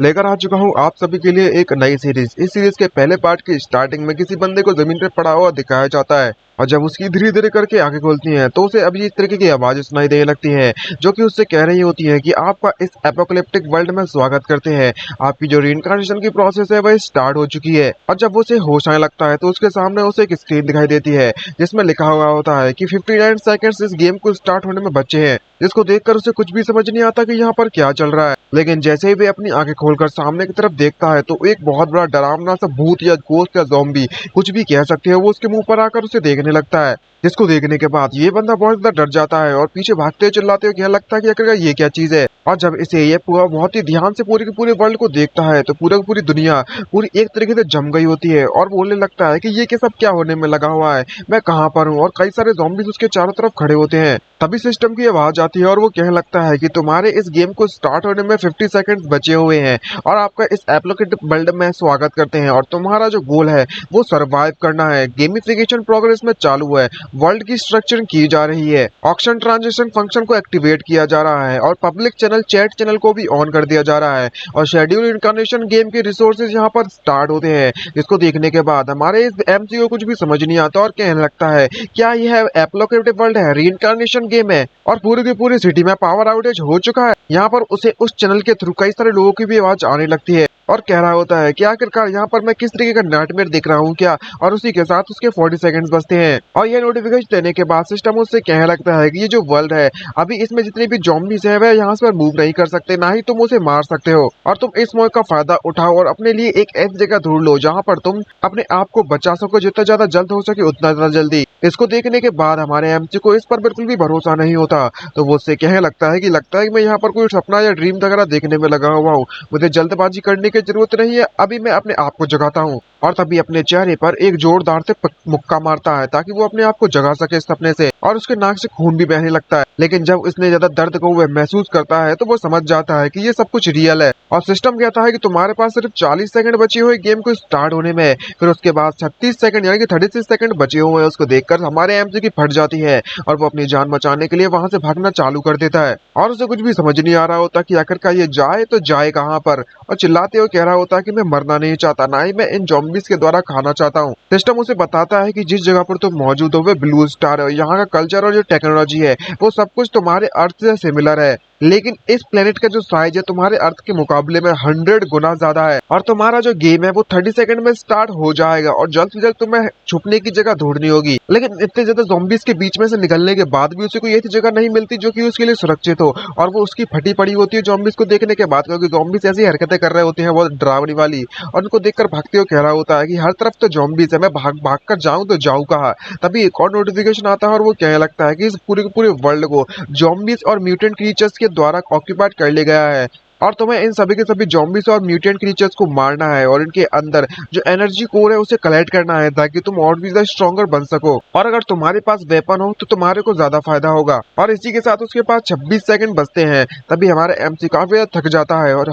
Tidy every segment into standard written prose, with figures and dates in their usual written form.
लेकर आ चुका हूँ आप सभी के लिए एक नई सीरीज। इस सीरीज के पहले पार्ट की स्टार्टिंग में किसी बंदे को जमीन पर पड़ा हुआ दिखाया जाता है और जब उसकी धीरे धीरे करके आंखें खुलती हैं तो उसे अभी इस तरीके की आवाजें सुनाई देने लगती हैं जो कि उससे कह रही होती है कि आपका इस एपोकलिप्टिक वर्ल्ड में स्वागत करते हैं। आपकी जो रीइंकार्नेशन की प्रोसेस है वह स्टार्ट हो चुकी है। और जब उसे होश आने लगता है तो उसके सामने उसे एक स्क्रीन दिखाई देती है जिसमें लिखा हुआ होता है कि 59 सेकंड्स इस गेम को स्टार्ट होने में बचे हैं, जिसको देखकर उसे कुछ भी समझ नहीं आता कि यहाँ पर क्या चल रहा है। लेकिन जैसे ही वे अपनी आंखें खोलकर सामने की तरफ देखता है तो एक बहुत बड़ा डरावना सा भूत या गोश्त या ज़ॉम्बी, कुछ भी कह सकते हो, वो उसके मुंह पर आकर उसे देखने लगता है। जिसको देखने के बाद ये बंदा बहुत ज्यादा डर जाता है और पीछे भागते हुए चिल्लाते हुए कहने लगता है कि आखिर ये क्या चीज है। और जब इसे ये पूरा बहुत ही ध्यान से पूरे के पूरे वर्ल्ड को देखता है तो पूरा की पूरी दुनिया पूरी एक तरीके से जम गई होती है और बोलने लगता है कि ये क्या सब क्या होने में लगा हुआ है, मैं कहाँ पर हूँ। और कई सारे ज़ॉम्बीज उसके चारों तरफ खड़े होते हैं। तभी सिस्टम की आवाज आती है और वो कहने लगता है कि तुम्हारे इस गेम को स्टार्ट होने में 50 सेकंड्स बचे हुए हैं और आपका इस एप्लीकेटिव वर्ल्ड में स्वागत करते हैं और तुम्हारा जो गोल है वो सरवाइव करना है। गेमिफिकेशन प्रोग्रेस में चालू है, वर्ल्ड की स्ट्रक्चरिंग की जा रही है, ऑक्शन ट्रांजेक्शन फंक्शन को एक्टिवेट किया जा रहा है और पब्लिक चैनल चैट चैनल को भी ऑन कर दिया जा रहा है और शेड्यूल इनकारनेशन गेम के रिसोर्सेज यहाँ पर स्टार्ट होते हैं। जिसको देखने के बाद हमारे इस एमसी को कुछ भी समझ नहीं आता और कहने लगता है क्या यह एप्लीकेटिव वर्ल्ड है, रीइंकारनेशन गेम है। और पूरी की पूरी सिटी में पावर आउटेज हो चुका है। यहाँ पर उसे उस चैनल के थ्रू कई सारे लोगों की भी आवाज आने लगती है और कह रहा होता है कि आखिरकार यहाँ पर मैं किस तरीके का नाइटमेयर देख रहा हूँ क्या। और उसी के साथ उसके 40 सेकंड्स बचते हैं और यह नोटिफिकेशन देने के बाद सिस्टम उससे कहने लगता है कि ये जो वर्ल्ड है अभी इसमें जितने भी ज़ॉम्बीज हैं वह यहाँ से मूव नहीं कर सकते, ना ही तुम उसे मार सकते हो। और तुम इस मौके का फायदा उठाओ और अपने लिए एक ऐसी जगह ढूंढ लो जहाँ पर तुम अपने आप को बचा सको, जितना ज्यादा जल्द हो सके उतना ज्यादा जल्दी। इसको देखने के बाद हमारे एमसी को इस पर बिल्कुल भी भरोसा नहीं होता तो वो उससे कहने लगता है कि मैं यहाँ पर कोई सपना या ड्रीम वगैरह देखने में लगा हुआ हूँ, मुझे जल्दबाजी करने की जरूरत नहीं है, अभी मैं अपने आप को जगाता हूँ। और तभी अपने चेहरे पर एक जोरदार से मुक्का मारता है ताकि वो अपने आप को जगा सके इस सपने से और उसके नाक से खून भी बहने लगता है। लेकिन जब इसने ज्यादा दर्द को वह महसूस करता है तो वो समझ जाता है कि ये सब कुछ रियल है और सिस्टम कहता है कि तुम्हारे पास सिर्फ 40 सेकंड बचे हुए गेम को स्टार्ट होने में। फिर उसके बाद 36 सेकंड यानी कि 36 सेकंड बचे हुए हैं। उसको देखकर हमारे एमसी की फट जाती है और वो अपनी जान बचाने के लिए वहां से भागना चालू कर देता है और उसे कुछ भी समझ नहीं आ रहा होता कि आखिरकार ये जाए तो जाए कहाँ पर। और चिल्लाते हुए कह रहा होता है कि मैं मरना नहीं चाहता, ना ही मैं इन ज़ॉम्बीज के द्वारा खाना चाहता हूँ। सिस्टम उसे बताता है कि जिस जगह पर तुम मौजूद हो वे ब्लू स्टार है, यहाँ का कल्चर और जो टेक्नोलॉजी है वो सब कुछ तुम्हारे अर्थ से सिमिलर है, लेकिन इस प्लेनेट का जो साइज है तुम्हारे अर्थ के मुकाबले में 100 गुना ज्यादा है और तुम्हारा जो गेम है वो 30 सेकंड में स्टार्ट हो जाएगा और जल्द से जल्द तुम्हें छुपने की जगह ढूंढनी होगी। लेकिन इतने ज्यादा ज़ॉम्बीज के बीच में से निकलने के बाद भी उसे कोई ऐसी जगह नहीं मिलती जो कि उसके लिए सुरक्षित हो और वो उसकी फटी पड़ी होती है ज़ॉम्बीज को देखने के बाद, क्योंकि ज़ॉम्बीज ऐसी हरकतें कर रहे होते हैं बहुत डरावनी वाली और उनको देखकर भागते हुए कह रहा होता है कि हर तरफ तो ज़ॉम्बीज है, मैं भाग भाग कर जाऊं तो जाऊं कहाँ। तभी एक और नोटिफिकेशन आता है और वो कहने लगता है कि इस पूरे के पूरे वर्ल्ड को ज़ॉम्बीज और म्यूटेंट क्रीचर्स के द्वारा ऑक्यूपाइड कर लिया गया है और तुम्हें इन सभी के सभी ज़ॉम्बीज और म्यूटेंट क्रीचर्स को मारना है और इनके अंदर जो एनर्जी कोर है उसे कलेक्ट करना है ताकि तुम और भी ज्यादा स्ट्रॉन्गर बन सको और अगर तुम्हारे पास वेपन हो तो तुम्हारे को ज्यादा फायदा होगा। और इसी के साथ उसके पास 26 सेकंड बचते हैं। तभी हमारा एमसी काफी ज्यादा थक जाता है और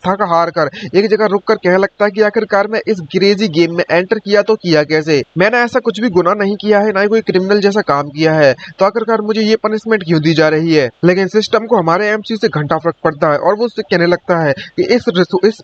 थक हार कर एक जगह रुक कर कहने लगता है कि आखिरकार मैं इस क्रेजी गेम में एंटर किया तो किया कैसे, मैंने ऐसा कुछ भी गुनाह नहीं किया है, ना ही कोई क्रिमिनल जैसा काम किया है, तो आखिरकार मुझे ये पनिशमेंट क्यों दी जा रही है। लेकिन सिस्टम को हमारे एमसी से घंटा फर्क पड़ता है और वो कहने लगता है कि इस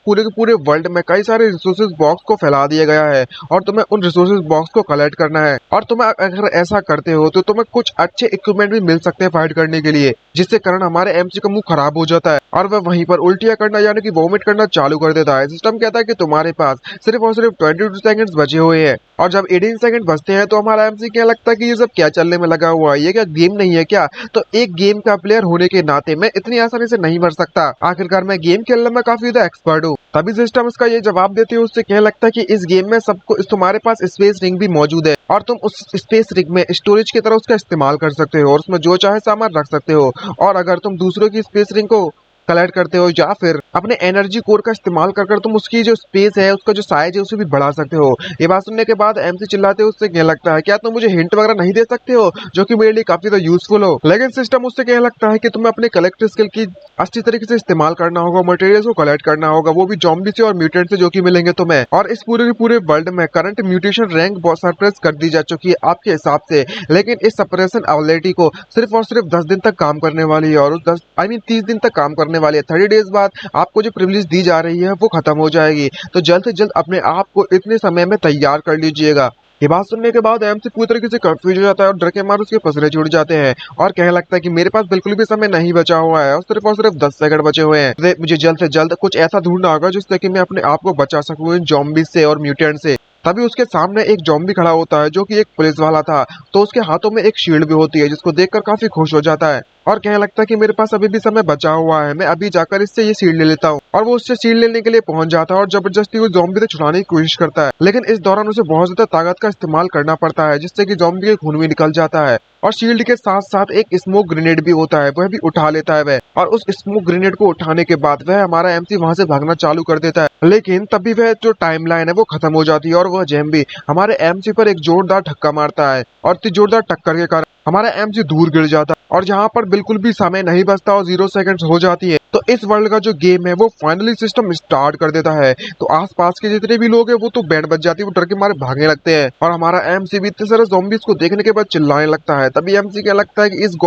पूरे के पूरे वर्ल्ड में कई सारे रिसोर्सेज बॉक्स को फैला दिया गया है और तुम्हें उन रिसोर्सेज बॉक्स को कलेक्ट करना है और तुम्हें अगर ऐसा करते हो तो तुम्हें कुछ अच्छे इक्विपमेंट भी मिल सकते हैं फाइट करने के लिए, जिससे कारण हमारे एमसी का मुंह खराब हो जाता है और वह वहीं पर उल्टियां करना यानी कि वोमिट करना चालू कर देता है। सिस्टम कहता है कि तुम्हारे पास सिर्फ और सिर्फ 22 सेकंड्स बचे हुए हैं और जब 18 सेकंड बचते हैं तो हमारा एमसी क्या लगता है कि ये सब क्या चलने में लगा हुआ है, ये क्या गेम नहीं है क्या। तो एक गेम का प्लेयर होने के नाते मैं इतनी आसानी से नहीं मर सकता, आखिरकार मैं गेम खेलने में काफी ज्यादा एक्सपर्ट हूँ। तभी सिस्टम उसका ये जवाब देते हुए उससे कहने लगता है कि इस गेम में सबको तुम्हारे पास स्पेस रिंग भी मौजूद है और तुम उस स्पेस रिंग में स्टोरेज की तरह उसका इस्तेमाल कर सकते हो और उसमें जो चाहे सामान रख सकते हो और अगर तुम दूसरों की स्पेस रिंग को कलेक्ट करते हो या फिर अपने एनर्जी कोर का इस्तेमाल कर तुम उसकी जो स्पेस है उसका जो साइज है उसे भी बढ़ा सकते हो। ये बात सुनने के बाद एमसी चिल्लाते हुए उससे कहने लगता है क्या तुम मुझे हिंट वगैरह नहीं दे सकते हो जो कि मेरे लिए काफी ज्यादा यूजफुल हो। लेकिन सिस्टम उससे कहने लगता है कि तुम्हें अपने कलेक्टर स्किल की अच्छी तरीके से इस्तेमाल करना होगा, मटेरियल्स को कलेक्ट करना होगा, वो भी ज़ॉम्बी से और म्यूटेंट से जो कि मिलेंगे तुम्हें। और इस पूरे के पूरे वर्ल्ड में करंट म्यूटेशन रैंक बहुत सरप्रेस कर दी जा चुकी है आपके हिसाब से, लेकिन इस सप्रेशन एबिलिटी को सिर्फ और सिर्फ 10 दिन तक काम करने वाली है और उस 30 दिन तक काम करने करने वाली है। 30 डेज बाद आपको जो प्रिविलेज दी जा रही है वो खत्म हो जाएगी, तो जल्द से जल्द अपने आप को इतने समय में तैयार कर लीजिएगा। ये बात सुनने के बाद एमसी पूरी तरीके से कंफ्यूज हो जाता है और डर के मारे उसके पसरे छूट जाते हैं और कहने लगता है कि मेरे पास बिल्कुल भी समय नहीं बचा हुआ है और सिर्फ 10 सेकंड बचे हुए हैं। मुझे जल्द से जल्द कुछ ऐसा ढूंढना होगा जिससे कि मैं अपने आप को बचा सकूं इन ज़ॉम्बीज़ से और म्यूटेंट से। तभी उसके सामने एक ज़ॉम्बी खड़ा होता है जो कि एक पुलिस वाला था, तो उसके हाथों में एक शील्ड भी होती है जिसको देखकर काफी खुश हो जाता है और कहने लगता है कि मेरे पास अभी भी समय बचा हुआ है, मैं अभी जाकर इससे ये शील्ड ले लेता हूँ। और वो उससे शील्ड लेने के लिए पहुंच जाता है और जबरदस्ती वो ज़ॉम्बी से छुड़ाने की कोशिश करता है, लेकिन इस दौरान उसे बहुत ज्यादा ताकत का इस्तेमाल करना पड़ता है जिससे कि ज़ॉम्बी के खून भी निकल जाता है। और शील्ड के साथ साथ एक स्मोक ग्रेनेड भी होता है, वह भी उठा लेता है वह, और उस स्मोक ग्रेनेड को उठाने के बाद वह हमारा एमसी वहां से भागना चालू कर देता है। लेकिन तभी वह जो टाइमलाइन है वो खत्म हो जाती है और वह ज़ॉम्बी हमारे एमसी पर एक जोरदार धक्का मारता है और इतनी जोरदार टक्कर के कारण हमारा एमसी दूर गिर जाता है और जहाँ पर बिल्कुल भी समय नहीं बचता और 0 सेकंड्स हो जाती है, तो इस वर्ल्ड का जो गेम है वो फाइनली सिस्टम स्टार्ट कर देता है। तो आसपास के जितने भी लोग हैं वो तो बैंड बज जाती है, वो डर के मारे भागने लगते हैं और हमारा एमसी भी इतने सारे ज़ॉम्बीज को देखने के बाद चिल्लाने लगता है। तभी एमसी क्या लगता है कि इस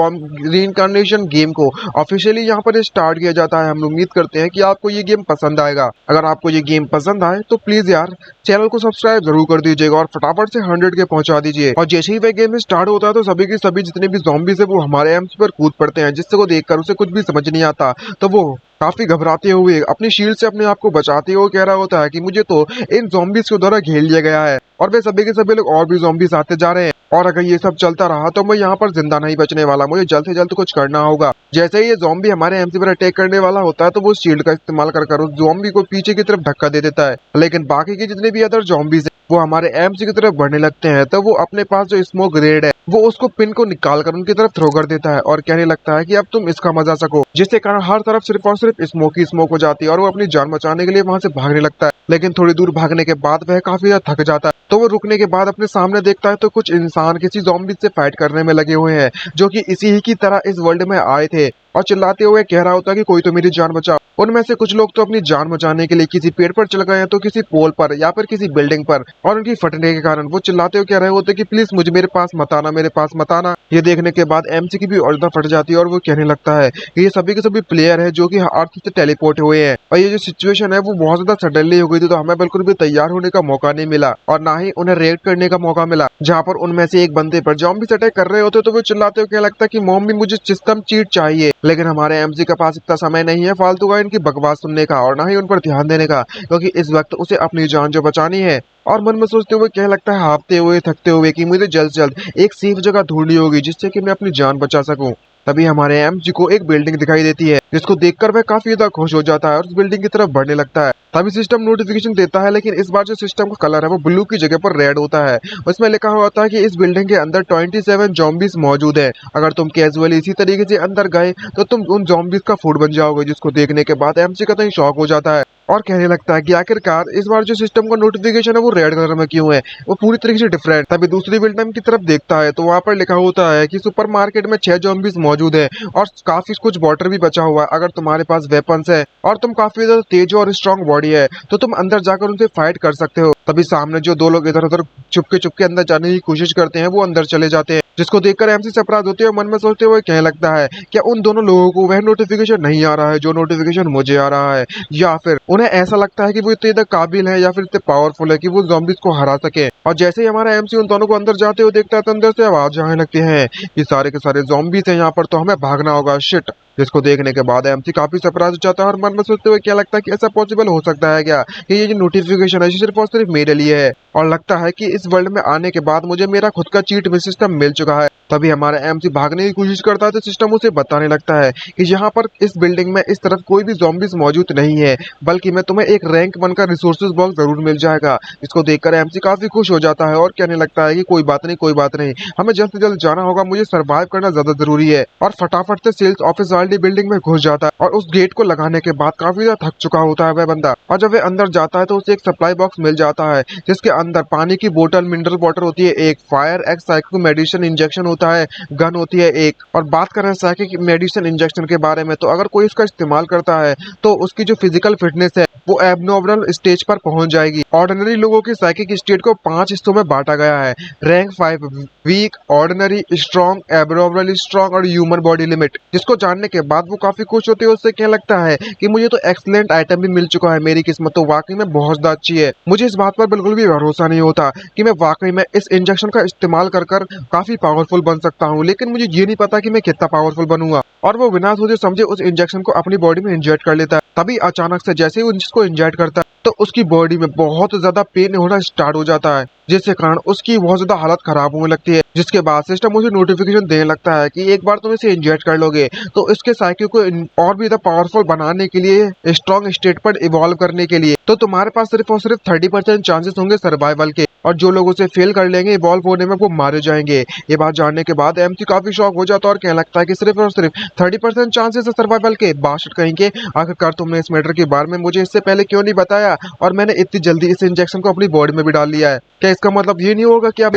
रीइंकार्नेशन गेम को ऑफिशियली यहाँ पर स्टार्ट किया जाता है। हम उम्मीद करते हैं कि आपको ये गेम पसंद आएगा। अगर आपको ये गेम पसंद आए तो प्लीज यार चैनल को सब्सक्राइब जरूर कर दीजिएगा और फटाफट से 100 के पहुंचा दीजिए। और जैसे ही वह गेम स्टार्ट होता है तो सभी के सभी जितने भी ज़ॉम्बीज है वो हमारे एमसी पर कूद पड़ते हैं, जिससे को देखकर उसे कुछ भी समझ नहीं आता। तो वो काफी घबराते हुए अपनी शील्ड से अपने आप को बचाते हुए कह रहा होता है कि मुझे तो इन ज़ॉम्बीज के द्वारा घेर लिया गया है और वे सभी के सभी लोग और भी ज़ॉम्बीज आते जा रहे हैं और अगर ये सब चलता रहा तो मैं यहाँ पर जिंदा नहीं बचने वाला, मुझे जल्द से जल्द कुछ करना होगा। जैसे ही ये ज़ॉम्बी हमारे एमसी पर अटैक करने वाला होता है तो वो शील्ड का इस्तेमाल कर उस ज़ॉम्बी को पीछे की तरफ धक्का दे देता है, लेकिन बाकी के जितने भी अदर ज़ॉम्बीज है वो हमारे एमसी की तरफ बढ़ने लगते हैं। तो वो अपने पास जो स्मोक ग्रेनेड है वो उसको पिन को निकाल कर उनकी तरफ थ्रो कर देता है और कहने लगता है कि अब तुम इसका मजा सको, जिसके कारण हर तरफ सिर्फ और सिर्फ स्मोक ही स्मोक हो जाती है और वो अपनी जान बचाने के लिए वहां से भागने लगता है। लेकिन थोड़ी दूर भागने के बाद वह काफी ज्यादा थक जाता है, तो वो रुकने के बाद अपने सामने देखता है तो कुछ इंसान किसी ज़ॉम्बी से फाइट करने में लगे हुए हैं जो कि इसी ही की तरह इस वर्ल्ड में आए थे और चिल्लाते हुए कह रहा होता है कि कोई तो मेरी जान बचाओ। उनमें से कुछ लोग तो अपनी जान बचाने के लिए किसी पेड़ पर चल गए हैं तो किसी पोल पर या फिर किसी बिल्डिंग पर, और उनकी फटने के कारण वो चिल्लाते हुए कह रहे होते कि प्लीज मुझे मेरे पास मत आना, मेरे पास मत आना। ये देखने के बाद एमसी की भी और फट जाती है और वो कहने लगता है कि ये सभी के सभी प्लेयर है जो कि अर्थ से टेलीपोर्ट हुए हैं और ये जो सिचुएशन है वो बहुत ज्यादा सडनली हो गई थी, तो हमें बिल्कुल भी तैयार होने का मौका नहीं मिला और ना ही उन्हें रेड करने का मौका मिला। जहाँ पर उनमें से एक बंदे पर ज़ॉम्बीज़ अटैक कर रहे होते तो वो चिल्लाते हुए क्या लगता है कि मॉम भी मुझे सिस्टम चीट चाहिए, लेकिन हमारे एमसी के पास इतना समय नहीं है फालतू का इनकी बकवास सुनने का और ना ही उन पर ध्यान देने का, क्योंकि इस वक्त उसे अपनी जान जो बचानी है। और मन में सोचते हुए क्या लगता है हाफते हुए थकते हुए कि मुझे जल्द से जल्द एक सेफ जगह ढूंढनी होगी जिससे कि मैं अपनी जान बचा सकूं। तभी हमारे एमजी को एक बिल्डिंग दिखाई देती है जिसको देखकर वह काफी ज्यादा खुश हो जाता है और उस बिल्डिंग की तरफ बढ़ने लगता है। तभी सिस्टम नोटिफिकेशन देता है, लेकिन इस बार जो सिस्टम का कलर है वो ब्लू की जगह पर रेड होता है। उसमें लिखा हुआ होता है कि इस बिल्डिंग के अंदर 27 ज़ॉम्बीज मौजूद है, अगर तुम कैजुअली इसी तरीके से अंदर गए तो तुम उन ज़ॉम्बीज का फूड बन जाओगे। जिसको देखने के बाद एमसी का तो शॉक हो जाता है और कहने लगता है कि आखिरकार इस बार जो सिस्टम का नोटिफिकेशन है वो रेड कलर में क्यों है, वो पूरी तरीके से डिफरेंट। तभी दूसरी बिल्डिंग की तरफ देखता है तो वहाँ पर लिखा होता है कि सुपरमार्केट में 6 ज़ॉम्बीज मौजूद है और काफी कुछ वाटर भी बचा हुआ है। अगर तुम्हारे पास वेपन्स है और तुम काफी ज्यादा तेज और स्ट्रॉन्ग बॉडी है तो तुम अंदर जाकर उनसे फाइट कर सकते हो। तभी सामने जो दो लोग इधर उधर चुपके चुपके अंदर जाने की कोशिश करते हैं वो अंदर चले जाते हैं, जिसको देखकर एमसी सरप्राइज होते हैं। मन में सोचते हुए कहने लगता है क्या उन दोनों लोगों को वह नोटिफिकेशन नहीं आ रहा है जो नोटिफिकेशन मुझे आ रहा है, या फिर उन्हें ऐसा लगता है कि वो इतने काबिल है या फिर इतने पावरफुल है कि वो ज़ॉम्बीज को हरा सके। और जैसे ही हमारा एमसी उन दोनों को अंदर जाते हुए देखता है तो अंदर से आवाज आने लगती है कि सारे के सारे ज़ॉम्बीज हैं यहाँ पर, तो हमें भागना होगा, शिट। जिसको देखने के बाद एमसी काफी सरप्राइज हो जाता है और मन में सोचते हुए क्या लगता है कि ऐसा पॉसिबल हो सकता है क्या कि ये जो नोटिफिकेशन है सिर्फ और सिर्फ मेरे लिए है, और लगता है कि इस वर्ल्ड में आने के बाद मुझे मेरा खुद का चीट सिस्टम मिल चुका है। तभी हमारा एमसी भागने की कोशिश करता है तो सिस्टम उसे बताने लगता है कि यहाँ पर इस बिल्डिंग में इस तरफ कोई भी ज़ॉम्बीज मौजूद नहीं है, बल्कि मैं तुम्हें एक रैंक 1 का रिसोर्सेज बॉक्स जरूर मिल जाएगा। इसको देखकर एमसी काफी खुश हो जाता है और कहने लगता है कि कोई बात नहीं, कोई बात नहीं, हमें जल्द से जल्द जाना होगा, मुझे सर्वाइव करना ज्यादा जरूरी है। और फटाफट से सेल्स ऑफिस वाली बिल्डिंग में घुस जाता है और उस गेट को लगाने के बाद काफी ज्यादा थक चुका होता है वह बंदा, और जब वह अंदर जाता है तो उसे एक सप्लाई बॉक्स मिल जाता है जिसके अंदर पानी की बोतल, मिनरल वाटर होती है एक, fire x psychic medicine injection होता है, गन होती है एक। और बात करें साइकिक मेडिसिन इंजेक्शन के बारे में तो अगर कोई इसका इस्तेमाल करता है तो उसकी जो फिजिकल फिटनेस है वो एबनॉर्मल स्टेज पर पहुंच जाएगी। ऑर्डिनरी लोगों की साइकिक स्टेट को 5 हिस्सों में बांटा गया है, rank 5, weak, ordinary, strong, abnormal strong और ह्यूमन बॉडी लिमिट। जिसको जानने के बाद वो काफी खुश होते हैं। उससे क्या लगता है कि मुझे तो एक्सीलेंट आइटम भी मिल चुका है, मेरी किस्मत तो वाकई में बहुत ज्यादा अच्छी है। मुझे इस बात पर बिल्कुल भी भरोसा नहीं होता कि मैं वाकई में इस इंजेक्शन का इस्तेमाल कर कर काफी पावरफुल बन सकता हूँ, लेकिन मुझे ये नहीं पता कि मैं कितना पावरफुल बनूंगा। और वो बिना सोचे समझे उस इंजेक्शन को अपनी बॉडी में इंजेक्ट कर लेता है। तभी अचानक से जैसे ही वो इसको इंजेक्ट करता है तो उसकी बॉडी में बहुत ज्यादा पेन होना स्टार्ट हो जाता है, जिसके कारण उसकी बहुत ज्यादा हालत खराब होने लगती है। जिसके बाद सिस्टम उसे नोटिफिकेशन देने लगता है कि एक बार तुम इसे इंजेक्ट कर लोगे तो इसके साइकिल को और भी ज्यादा पावरफुल बनाने के लिए, स्ट्रॉन्ग स्टेट पर इवॉल्व करने के लिए, तो तुम्हारे पास सिर्फ और सिर्फ 30% चांसेस होंगे सर्वाइवल के, और जो लोग उसे फेल कर लेंगे इवॉल्व होने में वो मारे जाएंगे। ये बात जानने के बाद एमसी काफी शॉक हो जाता है और कहने लगता है कि सिर्फ और सिर्फ 30% चांसेस है सर्वाइवल के, बाशिट कहेंगे। आखिरकार तुमने इस मैटर के बारे में मुझे इससे पहले क्यों नहीं बताया, और मैंने इतनी जल्दी इस इंजेक्शन को अपनी बॉडी में भी डाल लिया है। क्या इसका मतलब ये नहीं होगा कि अब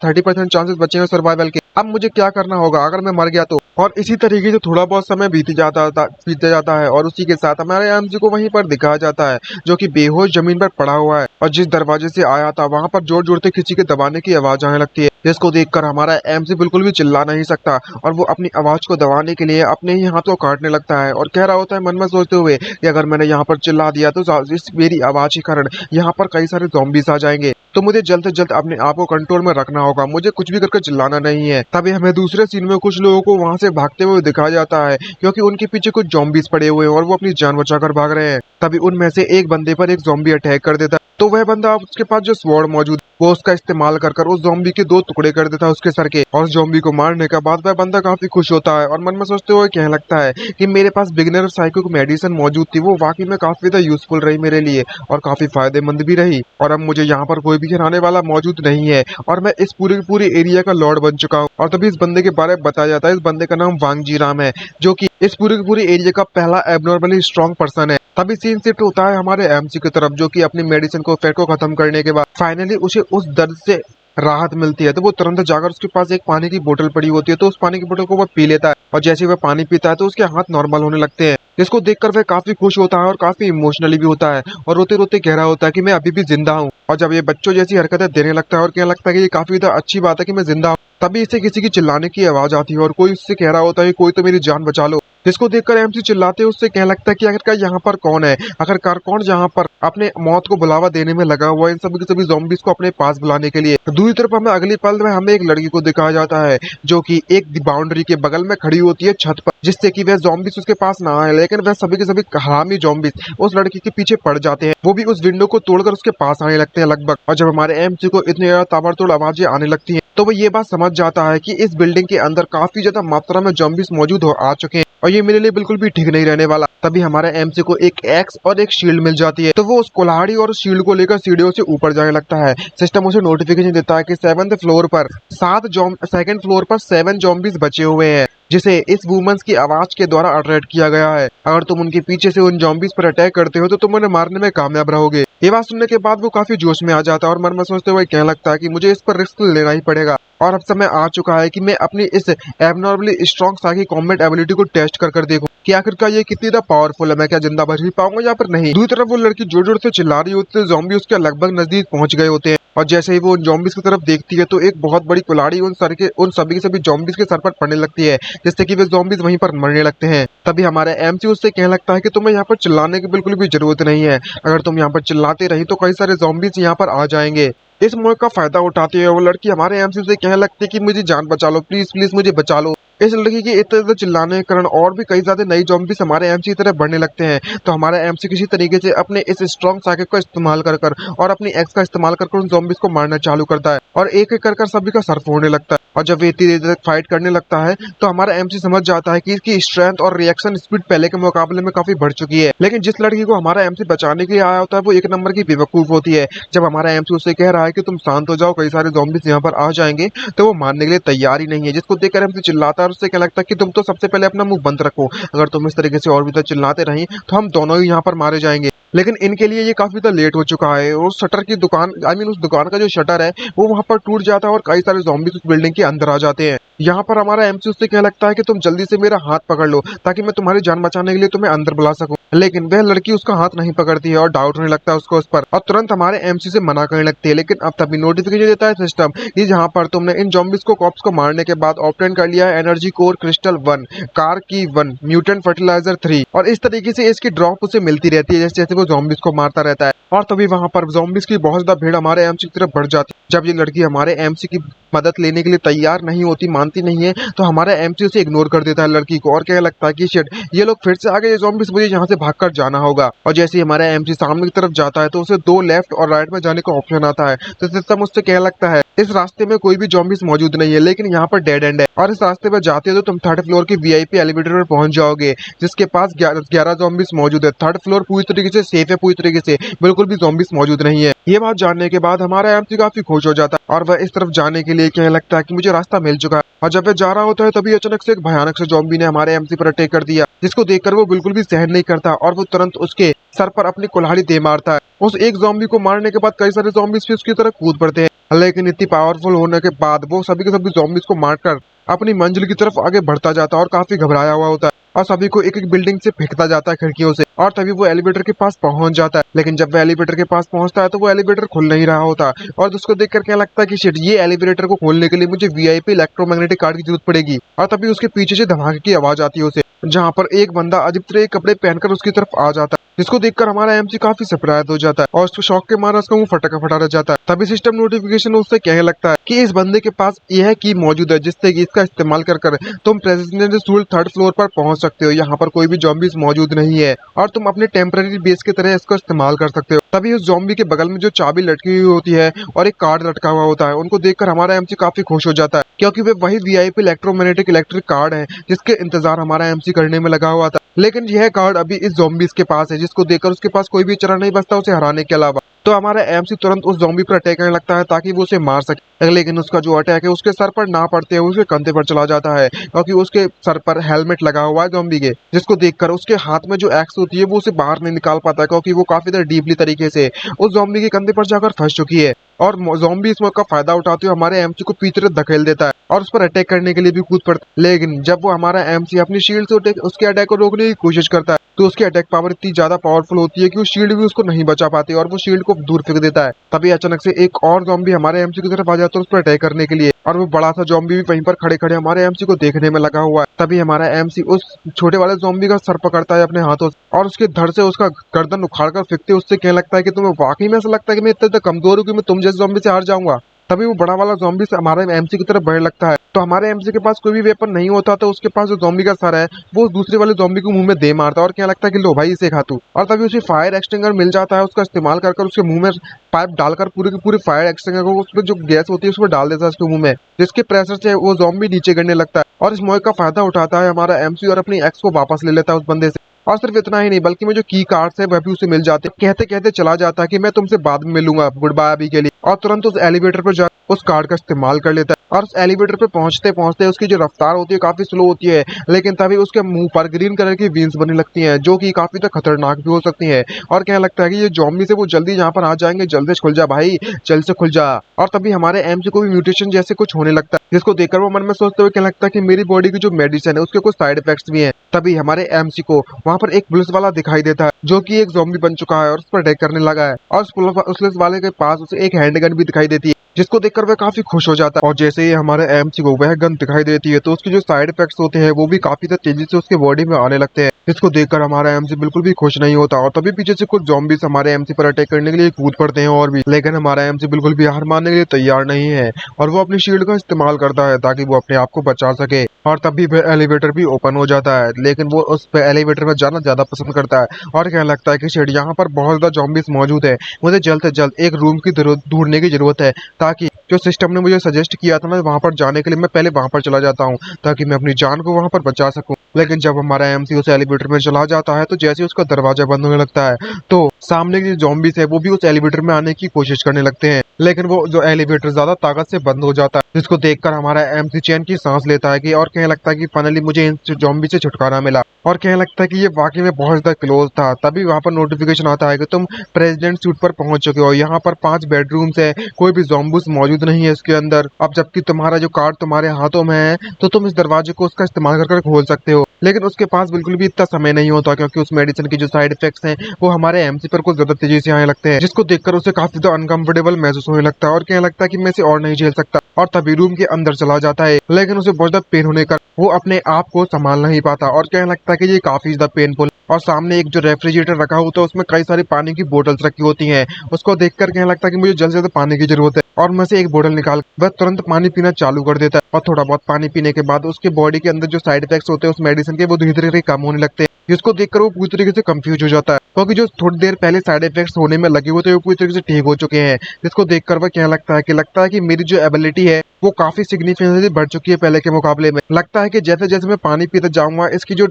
30% चांसेस बचे हैं सर्वाइवल के? अब मुझे क्या करना होगा अगर मैं मर गया तो? और इसी तरीके से थोड़ा बहुत समय बीत जाता है और उसी के साथ हमारे एमसी को वहीं पर दिखाया जाता है, जो कि बेहोश जमीन पर पड़ा हुआ है। और जिस दरवाजे से आया था वहां पर जोर जोर से किसी के दबाने की आवाज आने लगती है, जिसको देखकर हमारा एमसी बिल्कुल भी चिल्ला नहीं सकता और वो अपनी आवाज को दबाने के लिए अपने ही हाथ को काटने लगता है और कह रहा होता है मन में सोचते हुए कि अगर मैंने यहाँ पर चिल्ला दिया तो इस मेरी आवाज के कारण यहाँ पर कई सारे ज़ॉम्बीज आ जाएंगे, तो मुझे जल्द से जल्द अपने आप को कंट्रोल में रखना होगा, मुझे कुछ भी करके चिल्लाना नहीं है। तभी हमें दूसरे सीन में कुछ लोगों को वहां से भागते हुए दिखाया जाता है, क्योंकि उनके पीछे कुछ ज़ॉम्बीज पड़े हुए हैं और वो अपनी जान बचाकर भाग रहे हैं। तभी उनमें से एक बंदे पर एक ज़ॉम्बी अटैक कर देता है, तो वह बंदा उसके पास जो स्वॉर्ड मौजूद वो उसका इस्तेमाल कर कर उस ज़ॉम्बी के 2 टुकड़े कर देता है उसके सर के। और ज़ॉम्बी को मारने के बाद वह बंदा काफी खुश होता है और मन में सोचते हुए कहने लगता है कि मेरे पास बिगिनर साइको मेडिसिन मौजूद थी, वो वाकई में काफी ज्यादा यूजफुल रही मेरे लिए और काफी फायदेमंद भी रही, और अब मुझे यहाँ पर कोई भी हराने वाला मौजूद नहीं है और मैं इस पूरे एरिया का लॉर्ड बन चुका हूँ। और तभी इस बंदे के बारे में बताया जाता है, इस बंदे का नाम वांगजी राम है, जो कि इस पूरे एरिया का पहला एबनॉर्मली स्ट्रॉन्ग पर्सन है। तभी सीन शिफ्ट होता है हमारे एमसी की तरफ, जो कि अपनी मेडिसिन को इफेक्ट को खत्म करने के बाद फाइनली उसे उस दर्द से राहत मिलती है। तो वो तुरंत जाकर उसके पास एक पानी की बोतल पड़ी होती है, तो उस पानी की बोतल को वो पी लेता है और जैसे ही वह पानी पीता है तो उसके हाथ नॉर्मल होने लगते हैं, जिसको देखकर वह काफी खुश होता है और काफी इमोशनली भी होता है और रोते रोते कह रहा होता है कि मैं अभी भी जिंदा हूँ। और जब ये बच्चों जैसी हरकतें देने लगता है और कहने लगता है कि ये काफी ज्यादा अच्छी बात है कि मैं जिंदा हूँ, तभी इसे किसी की चिल्लाने की आवाज आती है और कोई उससे कह रहा होता है कोई तो मेरी जान बचा लो, जिसको देखकर एमसी चिल्लाते उससे कहने लगता है कि आखिरकार यहाँ पर कौन है, आखिरकार कौन जहाँ पर अपने मौत को बुलावा देने में लगा हुआ है इन सभी के सभी ज़ॉम्बीज को अपने पास बुलाने के लिए। दूसरी तरफ हमें अगली पल में हमें एक लड़की को दिखाया जाता है, जो कि एक बाउंड्री के बगल में खड़ी होती है छत पर, जिससे कि वह ज़ॉम्बीज उसके पास ना आए, लेकिन वह सभी के सभी हरामी ज़ॉम्बीज उस लड़की के पीछे पड़ जाते हैं, वो भी उस विंडो को तोड़कर उसके पास आने लगते हैं लगभग। और जब हमारे एमसी को इतनी ज्यादा ताबड़तोड़ आवाजें आने लगती हैं तो वो ये बात समझ जाता है कि इस बिल्डिंग के अंदर काफी ज्यादा मात्रा में ज़ॉम्बीज मौजूद आ चुके हैं और ये मेरे लिए बिल्कुल भी ठीक नहीं रहने वाला। तभी हमारे एमसी को एक एक्स और एक शील्ड मिल जाती है, तो वो उस कुल्हाड़ी और उस शील्ड को लेकर सीढ़ियों से ऊपर जाने लगता है। सिस्टम उसे नोटिफिकेशन देता है कि 7th फ्लोर पर 2nd फ्लोर पर 7 ज़ॉम्बीज बचे हुए हैं, जिसे इस वुमेन्स की आवाज के द्वारा अट्रैक्ट किया गया है। अगर तुम उनके पीछे से उन ज़ॉम्बीज पर अटैक करते हो तो तुम उन्हें मारने में कामयाब रहोगे। ये बात सुनने के बाद वो काफी जोश में आ जाता है और मन में सोचते हुए कहने लगता है कि मुझे इस पर रिस्क लेना ही पड़ेगा और अब समय आ चुका है कि मैं अपनी इस abnormally strong psychic combat ability को टेस्ट कर देखूं कि आखिरकार ये कितनी ज्यादा पावरफुल है, मैं क्या जिंदा बच भी पाऊंगा या फिर नहीं। दूसरी तरफ वो लड़की जोर जोर से चिल्ला रही होती है, ज़ॉम्बी उसके लगभग नजदीक पहुंच गए होते हैं और जैसे ही वो उन ज़ॉम्बीज की तरफ देखती है तो एक बहुत बड़ी कुल्हाड़ी उन सभी के सभी ज़ॉम्बीज के सर पर पड़ने लगती है, जिससे कि वे ज़ॉम्बीज वहीं पर मरने लगते हैं। तभी हमारा एमसी उससे कहने लगता है कि तुम्हें यहाँ पर चिल्लाने की बिल्कुल भी जरूरत नहीं है, अगर तुम यहाँ पर चिल्लाते रही तो कई सारे ज़ॉम्बीज यहाँ पर आ जाएंगे। इस मौके का फायदा उठाते हुए वो लड़की हमारे एमसी से कहने लगती है कि मुझे जान बचा लो, प्लीज प्लीज मुझे बचा लो। इस लड़की के इतने ज्यादा चिल्लाने के कारण और भी कई ज्यादा नई ज़ॉम्बीज हमारे एमसी की तरफ बढ़ने लगते हैं, तो हमारा एमसी किसी तरीके से अपने इस स्ट्रॉन्ग साइकिल का इस्तेमाल कर और अपनी एक्स का इस्तेमाल कर उन ज़ॉम्बीज को मारना चालू करता है और एक एक कर सभी का सर फोड़ने लगता है। और जब ये इतनी देर तक फाइट करने लगता है तो हमारा एमसी समझ जाता है कि इसकी स्ट्रेंथ और रिएक्शन स्पीड पहले के मुकाबले में काफी बढ़ चुकी है, लेकिन जिस लड़की को हमारा एमसी बचाने के लिए आया होता है वो एक नंबर की बेवकूफ होती है। जब हमारा एमसी उससे कह रहा है कि तुम शांत हो जाओ, कई सारे ज़ॉम्बीज यहाँ पर आ जाएंगे, तो वो मानने के लिए तैयार ही नहीं है, जिसको देखकर एमसी चिल्लाता है और उससे क्या लगता है कि तुम तो सबसे पहले अपना मुंह बंद रखो, अगर तुम इस तरीके से और भी चिल्लाते रही तो हम दोनों ही यहाँ पर मारे जाएंगे। लेकिन इनके लिए ये काफी ज्यादा लेट हो चुका है और शटर की दुकान उस दुकान का जो शटर है वो वहां पर टूट जाता है और कई सारे ज़ॉम्बीज उस बिल्डिंग के अंदर आ जाते हैं। यहाँ पर हमारा एमसी उससे क्या लगता है कि तुम जल्दी से मेरा हाथ पकड़ लो ताकि मैं तुम्हारी जान बचाने के लिए तुम्हें अंदर बुला सकूं। लेकिन वह लड़की उसका हाथ नहीं पकड़ती है और डाउट होने लगता है उसको उस पर, और तुरंत हमारे एमसी से मना करने लगती है। लेकिन अब तभी नोटिफिकेशन देता है सिस्टम कि जहाँ पर तुमने इन जॉम्बिस को कॉप्स को मारने के बाद ऑब्टेन कर लिया है एनर्जी कोर क्रिस्टल 1, कार की 1, म्यूटेंट फर्टिलाइजर 3, और इस तरीके से इसकी ड्रॉप उसे मिलती रहती है जैसे जैसे वो जॉम्बिस को मारता रहता है। और तभी वहां पर जॉम्बिस की बहुत ज्यादा भीड़ हमारे एमसी की तरफ बढ़ जाती है। जब ये लड़की हमारे एमसी की मदद लेने के लिए तैयार नहीं होती, मानती नहीं है, तो हमारा एमसी उसे इग्नोर कर देता है लड़की को, और कहने लगता है कि शिट, ये लोग फिर से आ गए जॉम्बिस, मुझे यहाँ से भागकर जाना होगा। और जैसे ही हमारा एमसी सामने की तरफ जाता है तो उसे 2 लेफ्ट और राइट में जाने का ऑप्शन आता है, तो सिस्टम उससे कहने लगता है इस रास्ते में कोई भी जॉम्बिस मौजूद नहीं है, लेकिन यहाँ पर डेड एंड है, और इस रास्ते पर जाते हो तो तुम 3rd फ्लोर की वीआईपी एलिवेटर पर पहुंच जाओगे जिसके पास 11 जॉम्बिस मौजूद है। 3rd फ्लोर पूरी तरीके से सेफ है, पूरी तरीके से बिल्कुल भी जॉम्बिस मौजूद नहीं है। ये बात जानने के बाद हमारा एमसी काफी खुश हो जाता है और वह इस तरफ जाने के लिए कहने लगता है कि मुझे रास्ता मिल चुका है। और जब वह जा रहा होता है तभी अचानक से एक भयानक से जॉम्बी ने हमारे एमसी पर अटैक कर दिया, जिसको देखकर वो बिल्कुल भी सहन नहीं करता और वो तुरंत उसके सर पर अपनी कुल्हाड़ी दे मारता है। उस एक जॉम्बी को मारने के बाद कई सारे जॉम्बिस भी उसकी तरफ कूद पड़ते हैं, लेकिन इतनी पावरफुल होने के बाद वो सभी के सभी जॉम्बिस को मारकर अपनी मंजिल की तरफ आगे बढ़ता जाता है और काफी घबराया हुआ होता है, और सभी को एक एक बिल्डिंग से फेंकता जाता है खिड़कियों से। और तभी वो एलिवेटर के पास पहुंच जाता है, लेकिन जब वो एलिवेटर के पास पहुंचता है तो वो एलिवेटर खुल नहीं रहा होता, और उसको देखकर क्या लगता है कि शिट, ये एलिवेटर को खोलने के लिए मुझे वीआईपी इलेक्ट्रोमैग्नेटिक कार्ड की जरूरत पड़ेगी। और तभी उसके पीछे से धमाके की आवाज आती है उसे, जहाँ पर एक बंदा अजीब तरह के कपड़े पहनकर उसकी तरफ आ जाता है, जिसको देखकर हमारा एमसी काफी सरप्राइज हो जाता है और उसको शौक के मारा उसका मुंह फटा फटा रह जाता है। तभी सिस्टम नोटिफिकेशन उससे कहने लगता है कि इस बंदे के पास यह की मौजूद है जिससे कि इसका इस्तेमाल कर तुम प्रेसिडेंट स्टूल 3rd फ्लोर पर पहुंच सकते हो। यहाँ पर कोई भी जॉम्बीज मौजूद नहीं है और तुम अपने टेम्पररी बेस की तरह इसका इस्तेमाल कर सकते हो। तभी उस जॉम्बी के बगल में जो चाबी लटकी हुई होती है और एक कार्ड लटका हुआ होता है, उनको देखकर हमारा एमसी काफी खुश हो जाता है, क्योंकि वे वही वीआईपी इलेक्ट्रोमैग्नेटिक इलेक्ट्रिक कार्ड है जिसके इंतजार हमारा एमसी करने में लगा हुआ था। लेकिन यह कार्ड अभी इस जॉम्बीज के पास है, जिसको देखकर उसके पास कोई भी चारा नहीं बचता उसे हराने के अलावा। तो हमारा एमसी तुरंत उस जॉम्बी पर अटैक करने लगता है ताकि वो उसे मार सके, लेकिन उसका जो अटैक है उसके सर पर ना पड़ते हुए उसके कंधे पर चला जाता है, क्योंकि उसके सर पर हेलमेट लगा हुआ है जॉम्बी के, जिसको देखकर उसके हाथ में जो एक्स होती है वो उसे बाहर नहीं निकाल पाता, क्योंकि वो काफी देर डीपली तरीके से उस जॉम्बी के कंधे पर जाकर फंस चुकी है। और जॉम्बी इस मौके का फायदा उठाते हुए हमारे एमसी को पीछे धकेल देता है और उस पर अटैक करने के लिए भी कूद पड़ता है। लेकिन जब वो हमारा एमसी अपनी शील्ड से उसके अटैक को रोकने की कोशिश करता है तो उसकी अटैक पावर इतनी ज्यादा पावरफुल होती है कि वो शील्ड भी उसको नहीं बचा पाती और वो शील्ड को दूर फेंक देता है। तभी अचानक से एक और जॉम्बी हमारे एमसी की तरफ आ जाता है उस पर अटैक करने के लिए, और वो बड़ा सा जॉम्बी भी वहीं पर खड़े खड़े हमारे एमसी को देखने में लगा हुआ है। तभी हमारा एमसी उस छोटे वाले जॉम्बी का सर पकड़ता है अपने हाथों से और उसके धड़ से उसका गर्दन उखाड़ कर फेंकते उससे कहने लगता है कि तुम्हें वाकई में ऐसा लगता है कि मैं इतना कमजोर हूँ कि मैं तुम जैसे जॉम्बी से हार जाऊंगा। तभी वो बड़ा वाला जॉम्बी से हमारे एमसी की तरफ बढ़ने लगता है, तो हमारे एमसी के पास कोई भी वेपन नहीं होता, तो उसके पास जो जॉम्बी का सर है वो दूसरे वाले जॉम्बी को मुंह में दे मारता है और क्या लगता है कि लो भाई इसे खा तू। और तभी उसे फायर एक्सटिंगर मिल जाता है, उसका इस्तेमाल कर उसके मुंह में पाइप डालकर पूरे की पूरे फायर एक्सटिंगर को उसमें जो गैस होती है उसमें डाल देता है उसके मुंह में, जिसके प्रेशर से वो जॉम्बी नीचे गिरने लगता है। और इस मौके का फायदा उठाता है हमारा एमसी और अपनी एक्स को वापस ले लेता है उस बंदे से। और सिर्फ इतना ही नहीं बल्कि में जो की कार्ड्स है वह भी उसे मिल जाते, कहते कहते चला जाता है कि मैं तुमसे बाद में मिलूंगा, गुड बाय अभी के लिए, और तुरंत उस एलिवेटर पर जा उस कार्ड का इस्तेमाल कर लेता है। और उस एलिवेटर पे पहुंचते पहुंचते उसकी जो रफ्तार होती है काफी स्लो होती है, लेकिन तभी उसके मुंह पर ग्रीन कलर की व्हील्स बनने लगती हैं जो कि काफी तक खतरनाक भी हो सकती हैं, और कहने लगता है कि ये जॉम्बी से वो जल्दी यहाँ पर आ जाएंगे, जल्दी से खुल जा भाई, जल्द से खुल जा। और तभी हमारे एमसी को भी म्यूटेशन जैसे कुछ होने लगता है, जिसको देखकर वो मन में सोचते हुए कहने लगता है कि मेरी बॉडी की जो मेडिसिन है उसके कुछ साइड इफेक्ट्स भी हैं। तभी हमारे एमसी को वहाँ पर एक पुलिस वाला दिखाई देता है जो कि एक ज़ॉम्बी बन चुका है और उस पर अटैक करने लगा है, और उस पुलिस वाले के पास उसे एक हैंडगन भी दिखाई देती है, जिसको देखकर वह काफी खुश हो जाता है। और जैसे ही हमारे एमसी को वह गन दिखाई देती है तो उसके जो साइड इफेक्ट्स होते हैं वो भी काफी तेजी से उसके बॉडी में आने लगते हैं, जिसको देखकर हमारा एमसी बिल्कुल भी खुश नहीं होता। और तभी पीछे से कुछ ज़ॉम्बीज हमारे एमसी पर अटैक करने के लिए कूद पड़ते हैं और भी, लेकिन हमारा एमसी बिल्कुल भी हार मानने के लिए तैयार नहीं है और वो अपनी शील्ड का इस्तेमाल करता है ताकि वो अपने आप को बचा सके। और तभी वह एलिवेटर भी ओपन हो जाता है, लेकिन वो उस पे एलिवेटर में जाना ज्यादा पसंद करता है और कहने लगता है कि शेड यहाँ पर बहुत ज्यादा ज़ॉम्बीज मौजूद है, मुझे जल्द से जल्द एक रूम की ढूंढने की जरूरत है ताकि जो सिस्टम ने मुझे सजेस्ट किया था ना वहां पर जाने के लिए, मैं पहले वहां पर चला जाता हूँ ताकि मैं अपनी जान को वहां पर बचा सकूं। लेकिन जब हमारा एमसी उस एलिवेटर में चला जाता है तो जैसे उसका दरवाजा बंद होने लगता है तो सामने के ज़ॉम्बीज है वो भी उस एलिवेटर में आने की कोशिश करने लगते हैं, लेकिन वो जो एलिवेटर ज्यादा ताकत से बंद हो जाता है, जिसको देखकर हमारा एमसी चैन की सांस लेता है कि और कहने लगता है कि फाइनली मुझे इन ज़ॉम्बी से छुटकारा मिला, और कहने लगता है कि ये वाकई में बहुत ज्यादा क्लोज था। तभी वहां पर नोटिफिकेशन आता है कि तुम प्रेसिडेंट सूट पर पहुंच चुके हो, यहाँ पर 5 बेडरूम्स है, कोई भी ज़ॉम्बीज मौजूद नहीं है इसके अंदर। अब जबकि तुम्हारा जो कार्ड तुम्हारे हाथों में है तो तुम इस दरवाजे को उसका इस्तेमाल कर खोल सकते हो। हो, लेकिन उसके पास बिल्कुल भी इतना समय नहीं होता क्योंकि उस मेडिसिन के जो साइड इफेक्ट्स हैं वो हमारे एमसी पर कुछ ज्यादा तेजी से आने लगते हैं, जिसको देखकर उसे काफी ज्यादा अनकंफर्टेबल महसूस होने लगता है और कहने लगता है कि मैं इसे और नहीं झेल सकता, और तभी रूम के अंदर चला जाता है। लेकिन उसे बहुत ज्यादा पेन होने का वो अपने आप को संभाल नहीं पाता और कहने लगता है कि ये काफी ज्यादा पेनफुल। और सामने एक जो रेफ्रिजरेटर रखा होता है उसमें कई सारी पानी की बोतल्स रखी होती हैं। उसको देखकर कहने लगता है कि मुझे जल्द से जल्द पानी की जरूरत है, और मैं से एक बोतल निकाल वह तुरंत पानी पीना चालू कर देता है। और थोड़ा बहुत पानी पीने के बाद उसके बॉडी के अंदर जो साइड इफेक्ट्स होते हैं उस मेडिसिन के वो धीरे धीरे कम होने लगते हैं, जिसको देखकर वो पूरी तरीके से कंफ्यूज हो जाता है क्योंकि जो थोड़ी देर पहले साइड इफेक्ट्स होने में लगे हुए थे वो पूरी तरीके से ठीक हो चुके हैं। जिसको देखकर वह कहने लगता है कि मेरी जो एबिलिटी है वो काफी सिग्निफिकेंटली बढ़ चुकी है पहले के मुकाबले में। लगता है कि जैसे जैसे मैं पानी पीते जाऊंगा इसकी जो